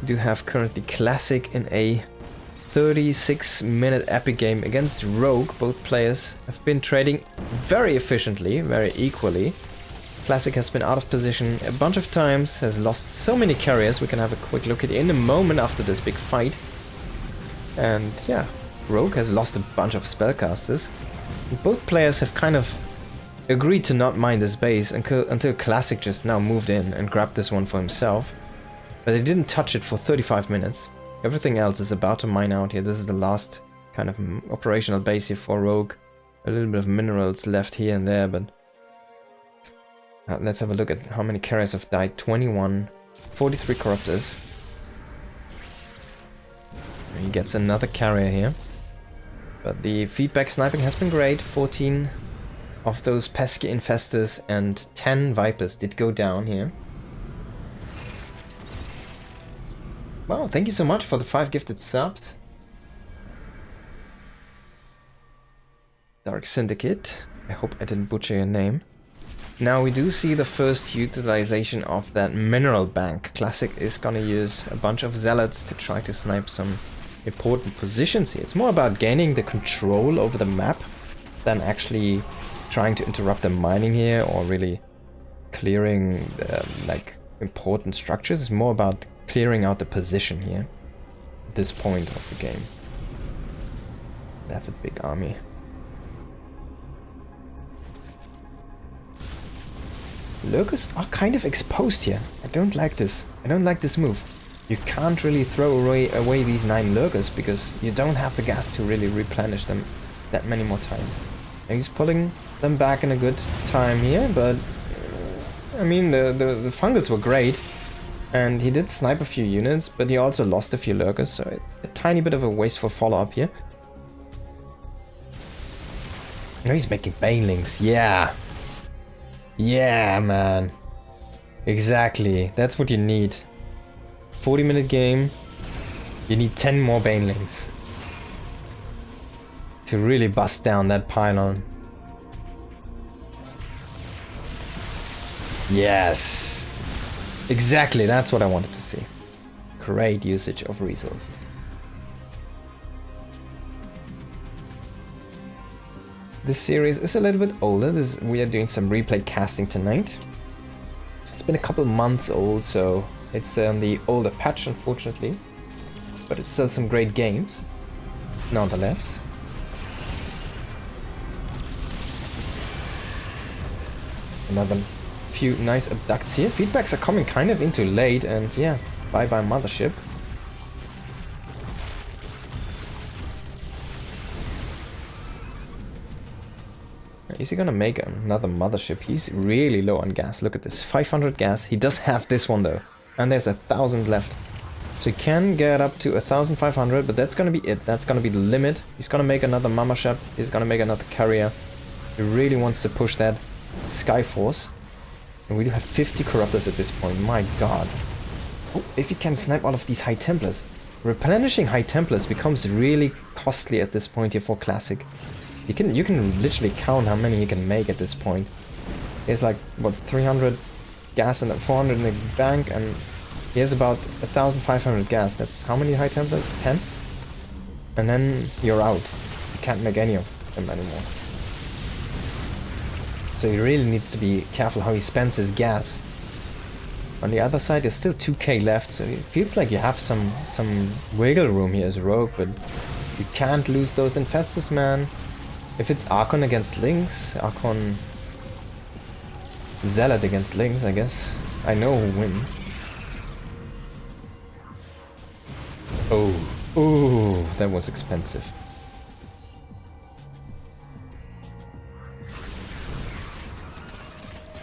We do have currently Classic in a 36-minute epic game against Rogue. Both players have been trading very efficiently, very equally. Classic has been out of position a bunch of times, has lost so many carriers. We can have a quick look at it in a moment after this big fight. And yeah, Rogue has lost a bunch of spellcasters. Both players have kind of agreed to not mine this base until Classic just now moved in and grabbed this one for himself. But they didn't touch it for 35 minutes. Everything else is about to mine out here. This is the last kind of operational base here for Rogue. A little bit of minerals left here and there, but let's have a look at how many carriers have died. 21, 43 corruptors. He gets another carrier here. But the feedback sniping has been great. 14 of those pesky infestors and 10 vipers did go down here. Wow, thank you so much for the 5 gifted subs. Dark Syndicate. I hope I didn't butcher your name. Now we do see the first utilization of that mineral bank. Classic is gonna use a bunch of zealots to try to snipe some important positions here. It's more about gaining the control over the map than actually trying to interrupt the mining here or really clearing like important structures. It's more about clearing out the position here at this point of the game. That's a big army. Lurkers are kind of exposed here. I don't like this. I don't like this move. You can't really throw away these 9 lurkers because you don't have the gas to really replenish them that many more times. And he's pulling them back in a good time here, but I mean the fungals were great. And he did snipe a few units, but he also lost a few lurkers, so a tiny bit of a wasteful follow-up here. Now he's making banelings, yeah! Yeah, man! Exactly, that's what you need. 40-minute game, you need 10 more banelings to really bust down that pylon. Yes! Exactly, that's what I wanted to see. Great usage of resources. This series is a little bit older. We are doing some replay casting tonight. It's been a couple months old, so it's on the older patch, unfortunately. But it's still some great games, nonetheless. Another few nice abducts here. Feedbacks are coming kind of into late, and yeah, bye-bye mothership. Is he gonna make another mothership? He's really low on gas. Look at this, 500 gas. He does have this one though, and there's 1,000 left. So he can get up to 1,500, but that's gonna be it. That's gonna be the limit. He's gonna make another mothership. He's gonna make another carrier. He really wants to push that Skyforce. And we do have 50 corruptors at this point, my god. Oh, if you can snipe all of these High Templars. Replenishing High Templars becomes really costly at this point here for Classic. You can literally count how many you can make at this point. He has like, what, 300 gas and 400 in the bank, and he has about 1,500 gas. That's how many High Templars? 10? And then you're out. You can't make any of them anymore. So he really needs to be careful how he spends his gas. On the other side, there's still 2k left, so it feels like you have some wiggle room here as Rogue, but you can't lose those infestors, man. If it's Archon against Lynx, Archon Zealot against Lynx, I guess. I know who wins. Oh, ooh, that was expensive.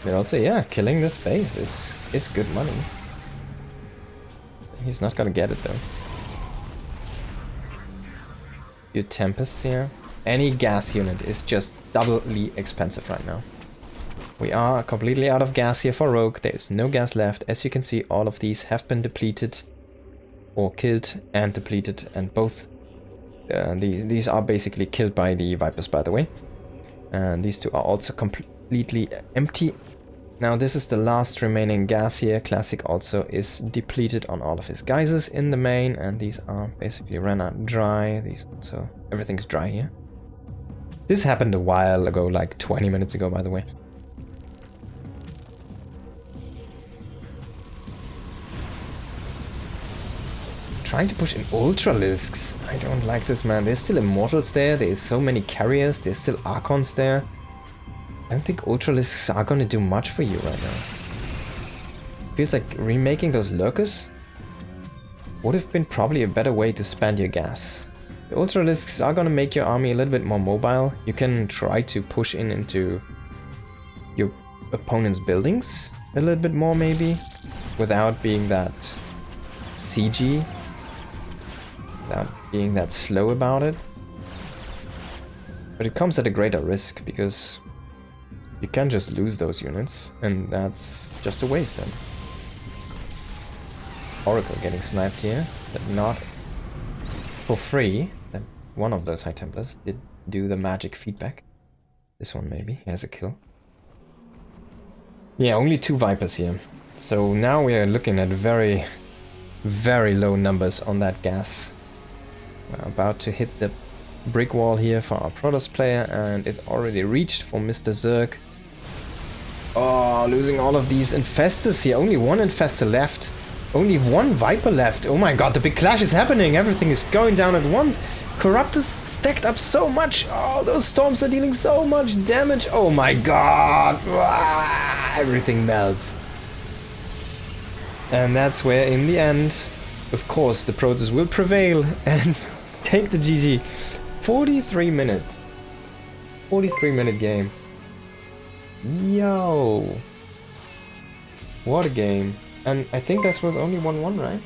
But also, yeah, killing this base is good money. He's not gonna get it though. Your Tempests here. Any gas unit is just doubly expensive right now. We are completely out of gas here for Rogue. There is no gas left. As you can see, all of these have been depleted or killed and depleted, and both these are basically killed by the Vipers, by the way. And these two are also completely empty. Now this is the last remaining gas here. Classic also is depleted on all of his geysers in the main, and these are basically ran out dry. These also, everything's dry here. This happened a while ago, like 20 minutes ago, by the way. Trying to push in Ultralisks. I don't like this, man. There's still Immortals there. There's so many carriers. There's still Archons there. I don't think Ultralisks are gonna do much for you right now. Feels like remaking those Lurkers would have been probably a better way to spend your gas. The Ultralisks are gonna make your army a little bit more mobile. You can try to push into your opponent's buildings a little bit more maybe, without being that siegey, without being that slow about it. But it comes at a greater risk, because you can just lose those units, and that's just a waste then. Oracle getting sniped here, but not for free. That one of those High Templars did do the magic feedback. This one maybe, he has a kill. Yeah, only 2 Vipers here. So now we are looking at very, very low numbers on that gas. We're about to hit the brick wall here for our Protoss player, and it's already reached for Mr. Zerg. Oh, losing all of these Infestors here. Only 1 Infestor left. Only 1 Viper left. Oh my god, the big clash is happening. Everything is going down at once. Corruptors stacked up so much. Oh, those storms are dealing so much damage. Oh my god. Everything melts. And that's where, in the end, of course, the Protoss will prevail and take the GG. 43 minute game. Yo. What a game. And I think this was only 1-1, right?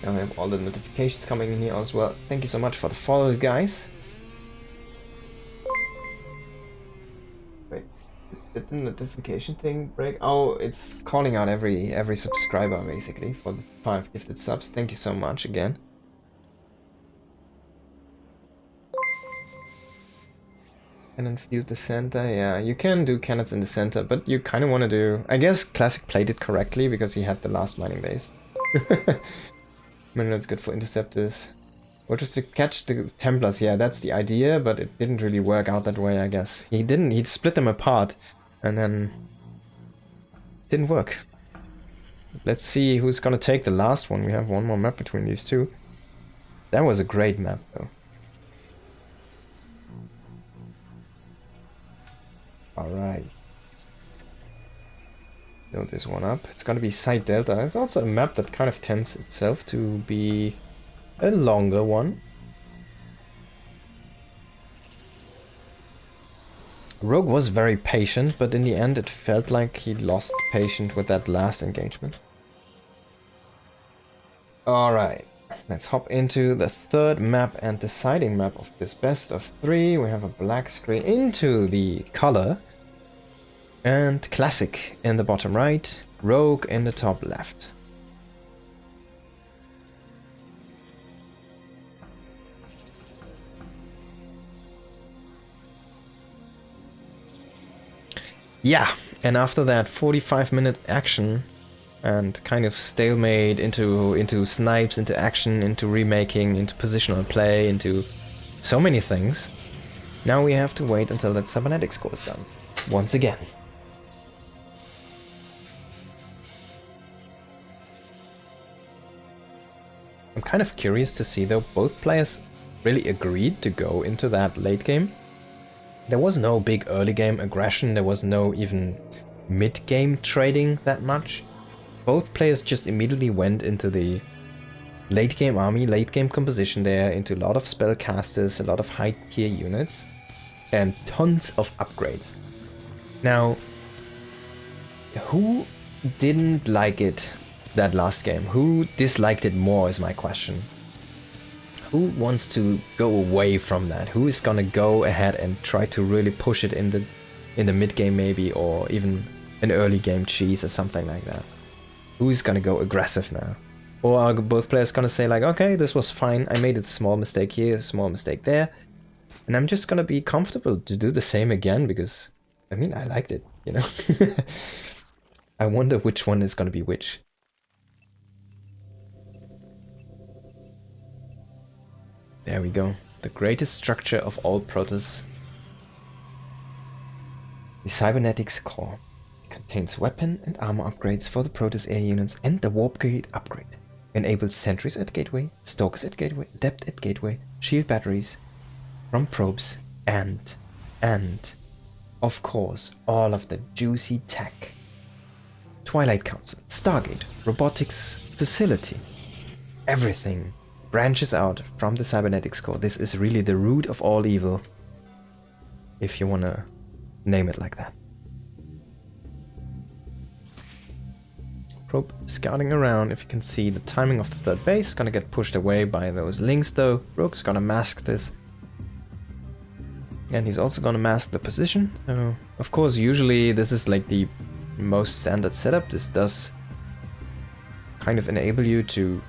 Now we have all the notifications coming in here as well. Thank you so much for the follows, guys. Wait, did the notification thing break? Oh, it's calling out every subscriber basically for the 5 gifted subs. Thank you so much again. Cannon field the center, yeah, you can do cannons in the center, but you kind of want to do... I guess Classic played it correctly because he had the last mining days. Maybe that's good for interceptors. Or just to catch the Templars, yeah, that's the idea, but it didn't really work out that way, I guess. He'd split them apart, and then... it didn't work. Let's see who's gonna take the last one. We have one more map between these two. That was a great map, though. Alright. Build this one up. It's gonna be Side Delta. It's also a map that kind of tends itself to be a longer one. Rogue was very patient, but in the end it felt like he lost patience with that last engagement. Alright. Let's hop into the third map and deciding map of this best of 3. We have a black screen into the color. And Classic in the bottom right, Rogue in the top left. Yeah, and after that 45-minute action and kind of stalemate into snipes, into action, into remaking, into positional play, into so many things. Now we have to wait until that cybernetic score is done. Once again. I'm kind of curious to see though, both players really agreed to go into that late game. There was no big early game aggression, there was no even mid-game trading that much. Both players just immediately went into the late game army, late game composition there, into a lot of spellcasters, a lot of high tier units, and tons of upgrades. Now, who didn't like it that last game? Who disliked it more is my question. Who wants to go away from that? Who is gonna go ahead and try to really push it in the mid game maybe, or even an early game cheese or something like that? Who's gonna go aggressive now? Or are both players gonna say like, okay, this was fine, I made a small mistake here, a small mistake there, and I'm just gonna be comfortable to do the same again because, I mean, I liked it, you know? I wonder which one is gonna be which. There we go. The greatest structure of all Protoss. The Cybernetics Core. It contains weapon and armor upgrades for the Protoss air units and the Warp Gate upgrade. Enables sentries at gateway, stalkers at gateway, adept at gateway, shield batteries from probes, and of course all of the juicy tech. Twilight Council, Stargate, robotics facility. Everything branches out from the Cybernetics Core. This is really the root of all evil, if you wanna name it like that. Probe scouting around. If you can see, the timing of the third base is gonna get pushed away by those links though. Rogue's gonna mask this. And he's also gonna mask the position. So, of course, usually this is like the most standard setup. This does kind of enable you to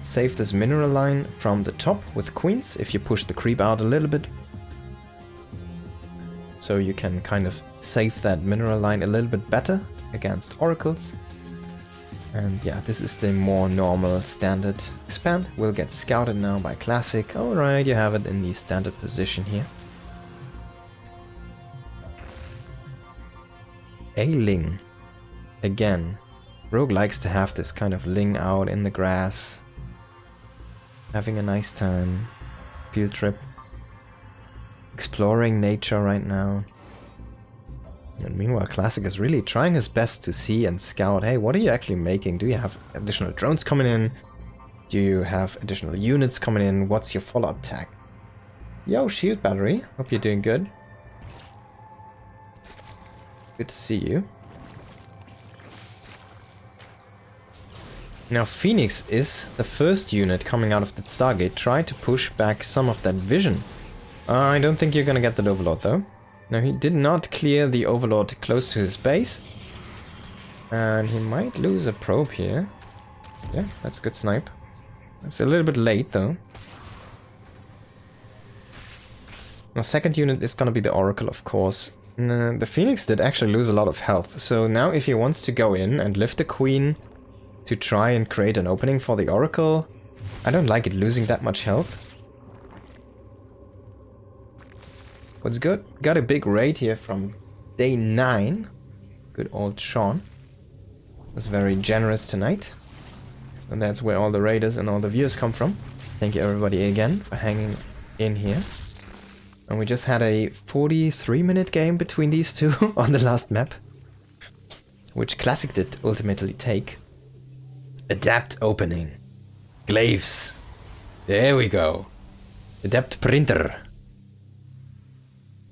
save this mineral line from the top with queens if you push the creep out a little bit. So you can kind of save that mineral line a little bit better against oracles. And yeah, this is the more normal standard expand. Will get scouted now by classic. Alright, you have it in the standard position here. A Ling. Again, Rogue likes to have this kind of Ling out in the grass, having a nice time, field trip, exploring nature right now. And meanwhile, Classic is really trying his best to see and scout, hey, what are you actually making? Do you have additional drones coming in? Do you have additional units coming in? What's your follow-up tag? Yo, shield battery, hope you're doing good. Good to see you. Now Phoenix is the first unit coming out of the Stargate. Try to push back some of that vision. I don't think you're gonna get that Overlord though. Now he did not clear the Overlord close to his base. And he might lose a probe here. Yeah, that's a good snipe. It's a little bit late though. Now second unit is gonna be the Oracle, of course. The Phoenix did actually lose a lot of health. So now if he wants to go in and lift the Queen to try and create an opening for the Oracle, I don't like it losing that much health. What's good? Got a big raid here from day 9. Good old Sean. Was very generous tonight. And that's where all the raiders and all the viewers come from. Thank you everybody again for hanging in here. And we just had a 43-minute game between these two on the last map, which Classic did ultimately take. Adapt opening. Glaives. There we go. Adapt printer.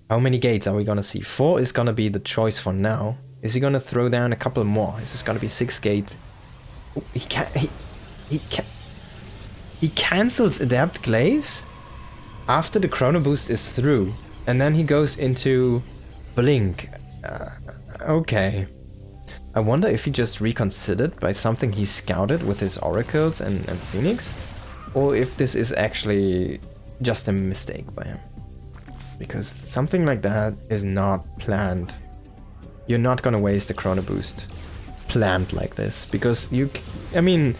How many gates are we gonna see? 4 is gonna be the choice for now. Is he gonna throw down a couple more? Is this gonna be 6 gates? Oh, he cancels adapt glaives after the chrono boost is through, and then he goes into blink. Okay. I wonder if he just reconsidered by something he scouted with his oracles and Phoenix, or if this is actually just a mistake by him. Because something like that is not planned. You're not gonna waste a chrono boost planned like this, because I mean,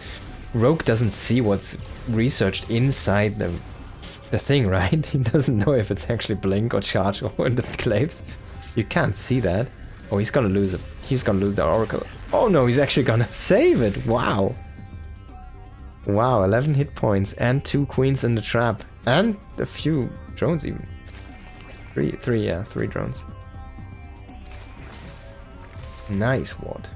Rogue doesn't see what's researched inside the thing, right? He doesn't know if it's actually blink or charge or the glaives. You can't see that. Oh, he's gonna lose it. He's gonna lose the oracle. Oh no, he's actually gonna save it. Wow. Wow, 11 hit points and 2 queens in the trap. And a few drones even. Three drones. Nice ward.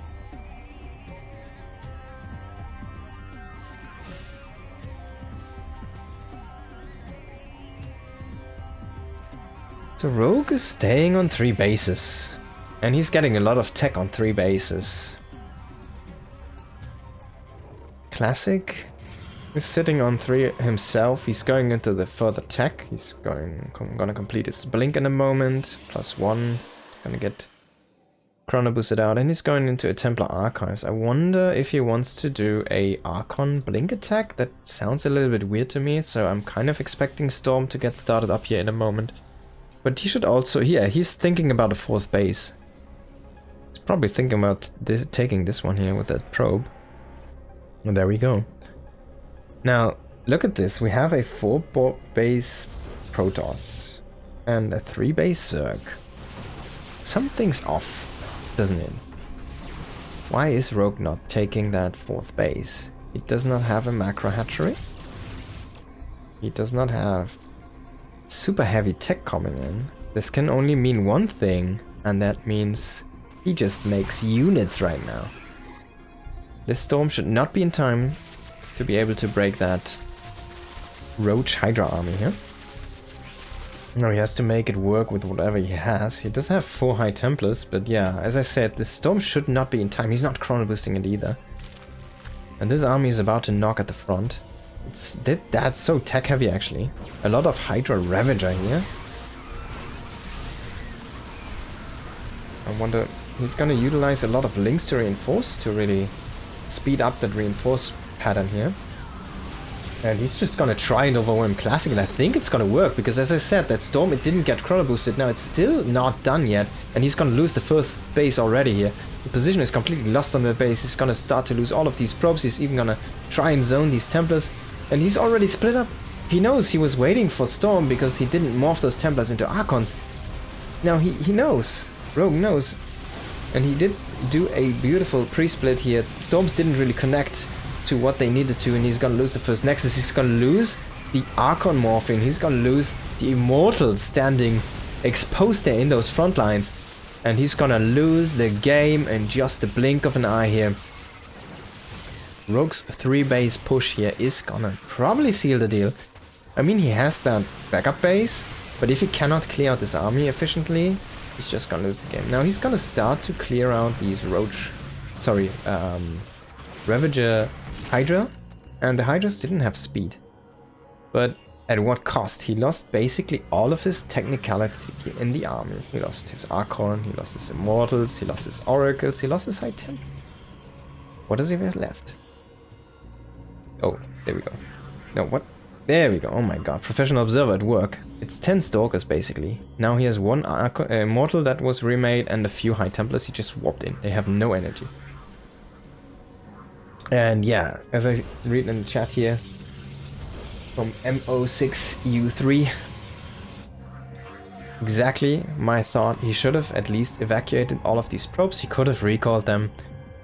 So Rogue is staying on 3 bases. And he's getting a lot of tech on 3 bases. Classic is sitting on 3 himself. He's going into the further tech. He's gonna complete his blink in a moment. +1. He's gonna get chrono boosted out. And he's going into a Templar Archives. I wonder if he wants to do a Archon blink attack. That sounds a little bit weird to me. So I'm kind of expecting Storm to get started up here in a moment. But he should also, yeah, he's thinking about a 4th base. He's probably thinking about taking this one here with that probe. And there we go. Now, look at this. We have a 4-base Protoss and a 3-base Zerg. Something's off, doesn't it? Why is Rogue not taking that 4th base? He does not have a macro hatchery. He does not have super heavy tech coming in. This can only mean one thing, and that means he just makes units right now. This Storm should not be in time to be able to break that Roach Hydra army here. No, he has to make it work with whatever he has. He does have 4 High Templars, but yeah, as I said, this Storm should not be in time. He's not chrono boosting it either. And this army is about to knock at the front. That's so tech heavy actually. A lot of Hydra Ravager here. I wonder, he's gonna utilize a lot of links to reinforce to really speed up that reinforce pattern here. And he's just gonna try and overwhelm Classic, and I think it's gonna work, because as I said, that Storm, it didn't get chrono boosted. Now it's still not done yet, and he's gonna lose the 1st base already here. The position is completely lost on the base. He's gonna start to lose all of these probes. He's even gonna try and zone these Templars. And he's already split up. He knows he was waiting for Storm because he didn't morph those Templars into Archons. Now he knows. Rogue knows. And he did do a beautiful pre-split here. Storms didn't really connect to what they needed to, and he's gonna lose the first Nexus. He's gonna lose the Archon morphing. He's gonna lose the Immortals standing exposed there in those front lines. And he's gonna lose the game in just the blink of an eye here. Rogue's 3-base push here is gonna probably seal the deal. I mean, he has that backup base, but if he cannot clear out this army efficiently, he's just gonna lose the game. Now he's gonna start to clear out these Ravager Hydra, and the Hydras didn't have speed. But at what cost? He lost basically all of his technicality in the army. He lost his Archon, he lost his Immortals, he lost his Oracles, he lost his High Temple. What does he have left? Oh, there we go. No, what? There we go. Oh my god. Professional Observer at work. It's 10 Stalkers, basically. Now he has 1 Immortal that was remade and a few High Templars he just swapped in. They have no energy. And yeah, as I read in the chat here, from MO6U3, exactly my thought. He should have at least evacuated all of these probes. He could have recalled them.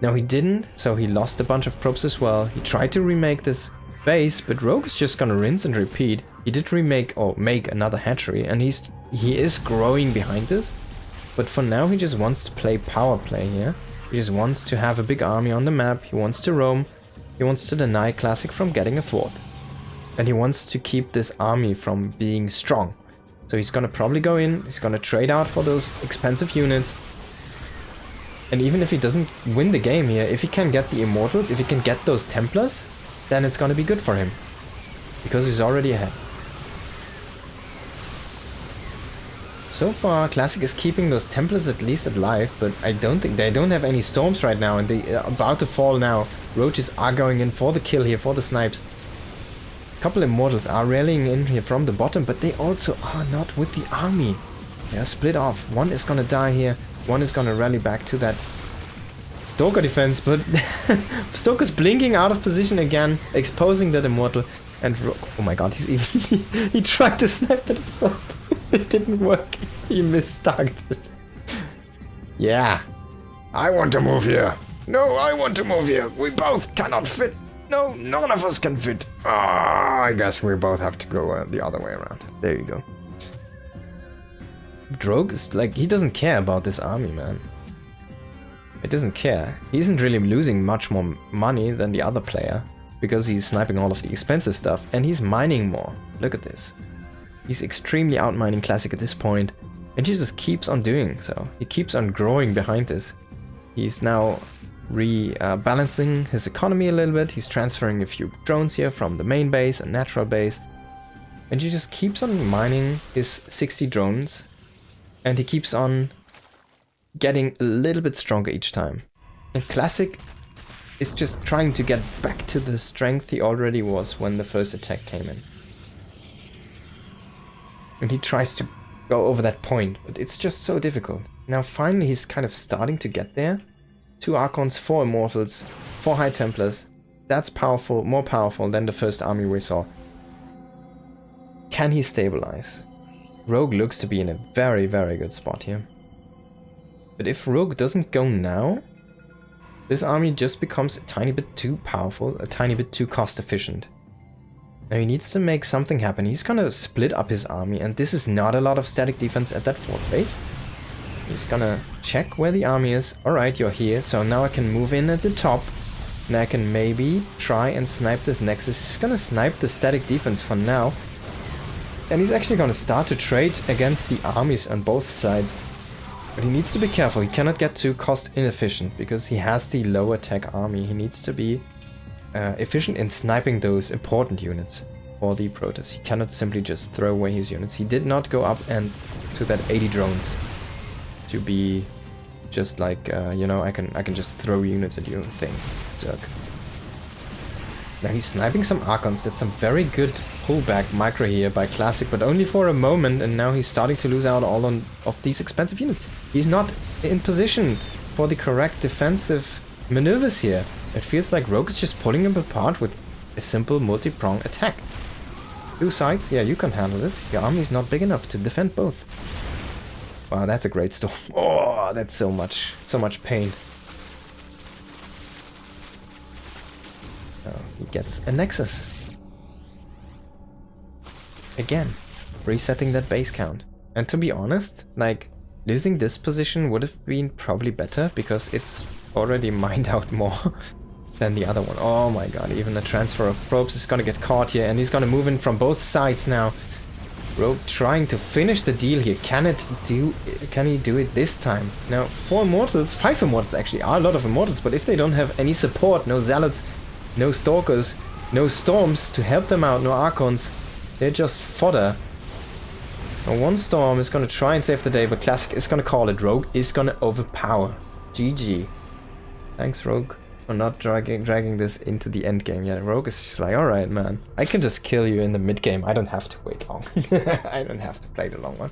No, he didn't, so he lost a bunch of probes as well. He tried to remake this base, but Rogue is just gonna rinse and repeat. He did remake or make another hatchery, and he is growing behind this. But for now, he just wants to play power play here. He just wants to have a big army on the map. He wants to roam. He wants to deny Classic from getting a 4th. And he wants to keep this army from being strong. So he's gonna probably go in. He's gonna trade out for those expensive units. And even if he doesn't win the game here, if he can get the Immortals, if he can get those Templars, then it's gonna be good for him. Because he's already ahead. So far, Classic is keeping those Templars at least alive, but I don't think they don't have any Storms right now, and they are about to fall now. Roaches are going in for the kill here, for the snipes. A couple Immortals are rallying in here from the bottom, but they also are not with the army. They are split off. One is gonna die here. One is gonna rally back to that Stalker defense, but Stalker's blinking out of position again, exposing that Immortal. And oh my god, he's even he tried to snipe that himself. It didn't work. He missed targeted. Yeah. I want to move here. No, I want to move here. We both cannot fit No, none of us can fit. Ah, I guess we both have to go the other way around. There you go. Rogue is like, he doesn't care about this army, man. He doesn't care. He isn't really losing much more money than the other player because he's sniping all of the expensive stuff and he's mining more. Look at this. He's extremely outmining Classic at this point and he just keeps on doing so. He keeps on growing behind this. He's now rebalancing his economy a little bit. He's transferring a few drones here from the main base and natural base. And he just keeps on mining his 60 drones and he keeps on getting a little bit stronger each time. And Classic is just trying to get back to the strength he already was when the first attack came in. And he tries to go over that point, but it's just so difficult. Now finally he's kind of starting to get there. 2 Archons, 4 Immortals, 4 High Templars. That's powerful, more powerful than the first army we saw. Can he stabilize? Rogue looks to be in a very, very good spot here. But if Rogue doesn't go now, this army just becomes a tiny bit too powerful, a tiny bit too cost efficient. Now he needs to make something happen. He's gonna split up his army, and this is not a lot of static defense at that fort base. He's gonna check where the army is. Alright, you're here, so now I can move in at the top. And I can maybe try and snipe this Nexus. He's gonna snipe the static defense for now. And he's actually gonna start to trade against the armies on both sides. But he needs to be careful, he cannot get too cost inefficient because he has the low attack army. He needs to be efficient in sniping those important units for the Protoss. He cannot simply just throw away his units. He did not go up and to that 80 drones to be just like, you know, I can just throw units at you thing. Jerk. Now he's sniping some Archons. That's some very good pullback micro here by Classic, but only for a moment, and now he's starting to lose out all of these expensive units. He's not in position for the correct defensive maneuvers here. It feels like Rogue is just pulling him apart with a simple multi-prong attack. 2 sides, yeah, you can handle this. Your army is not big enough to defend both. Wow, that's a great storm. Oh, that's so much pain. Oh, he gets a Nexus. Again, resetting that base count. And to be honest, like, losing this position would have been probably better because it's already mined out more than the other one. Oh my god, even the transfer of probes is gonna get caught here and he's gonna move in from both sides now. Rogue trying to finish the deal here. Can he do it this time? Now, 4 Immortals, 5 Immortals actually are a lot of Immortals, but if they don't have any support, no Zealots, no Stalkers, no Storms to help them out, no Archons, they're just fodder. Now, 1 Storm is gonna try and save the day, but Classic is gonna call it. Rogue is gonna overpower. GG. Thanks, Rogue, for not dragging this into the end game. Yeah, Rogue is just like, alright, man, I can just kill you in the mid game. I don't have to wait long. I don't have to play the long one.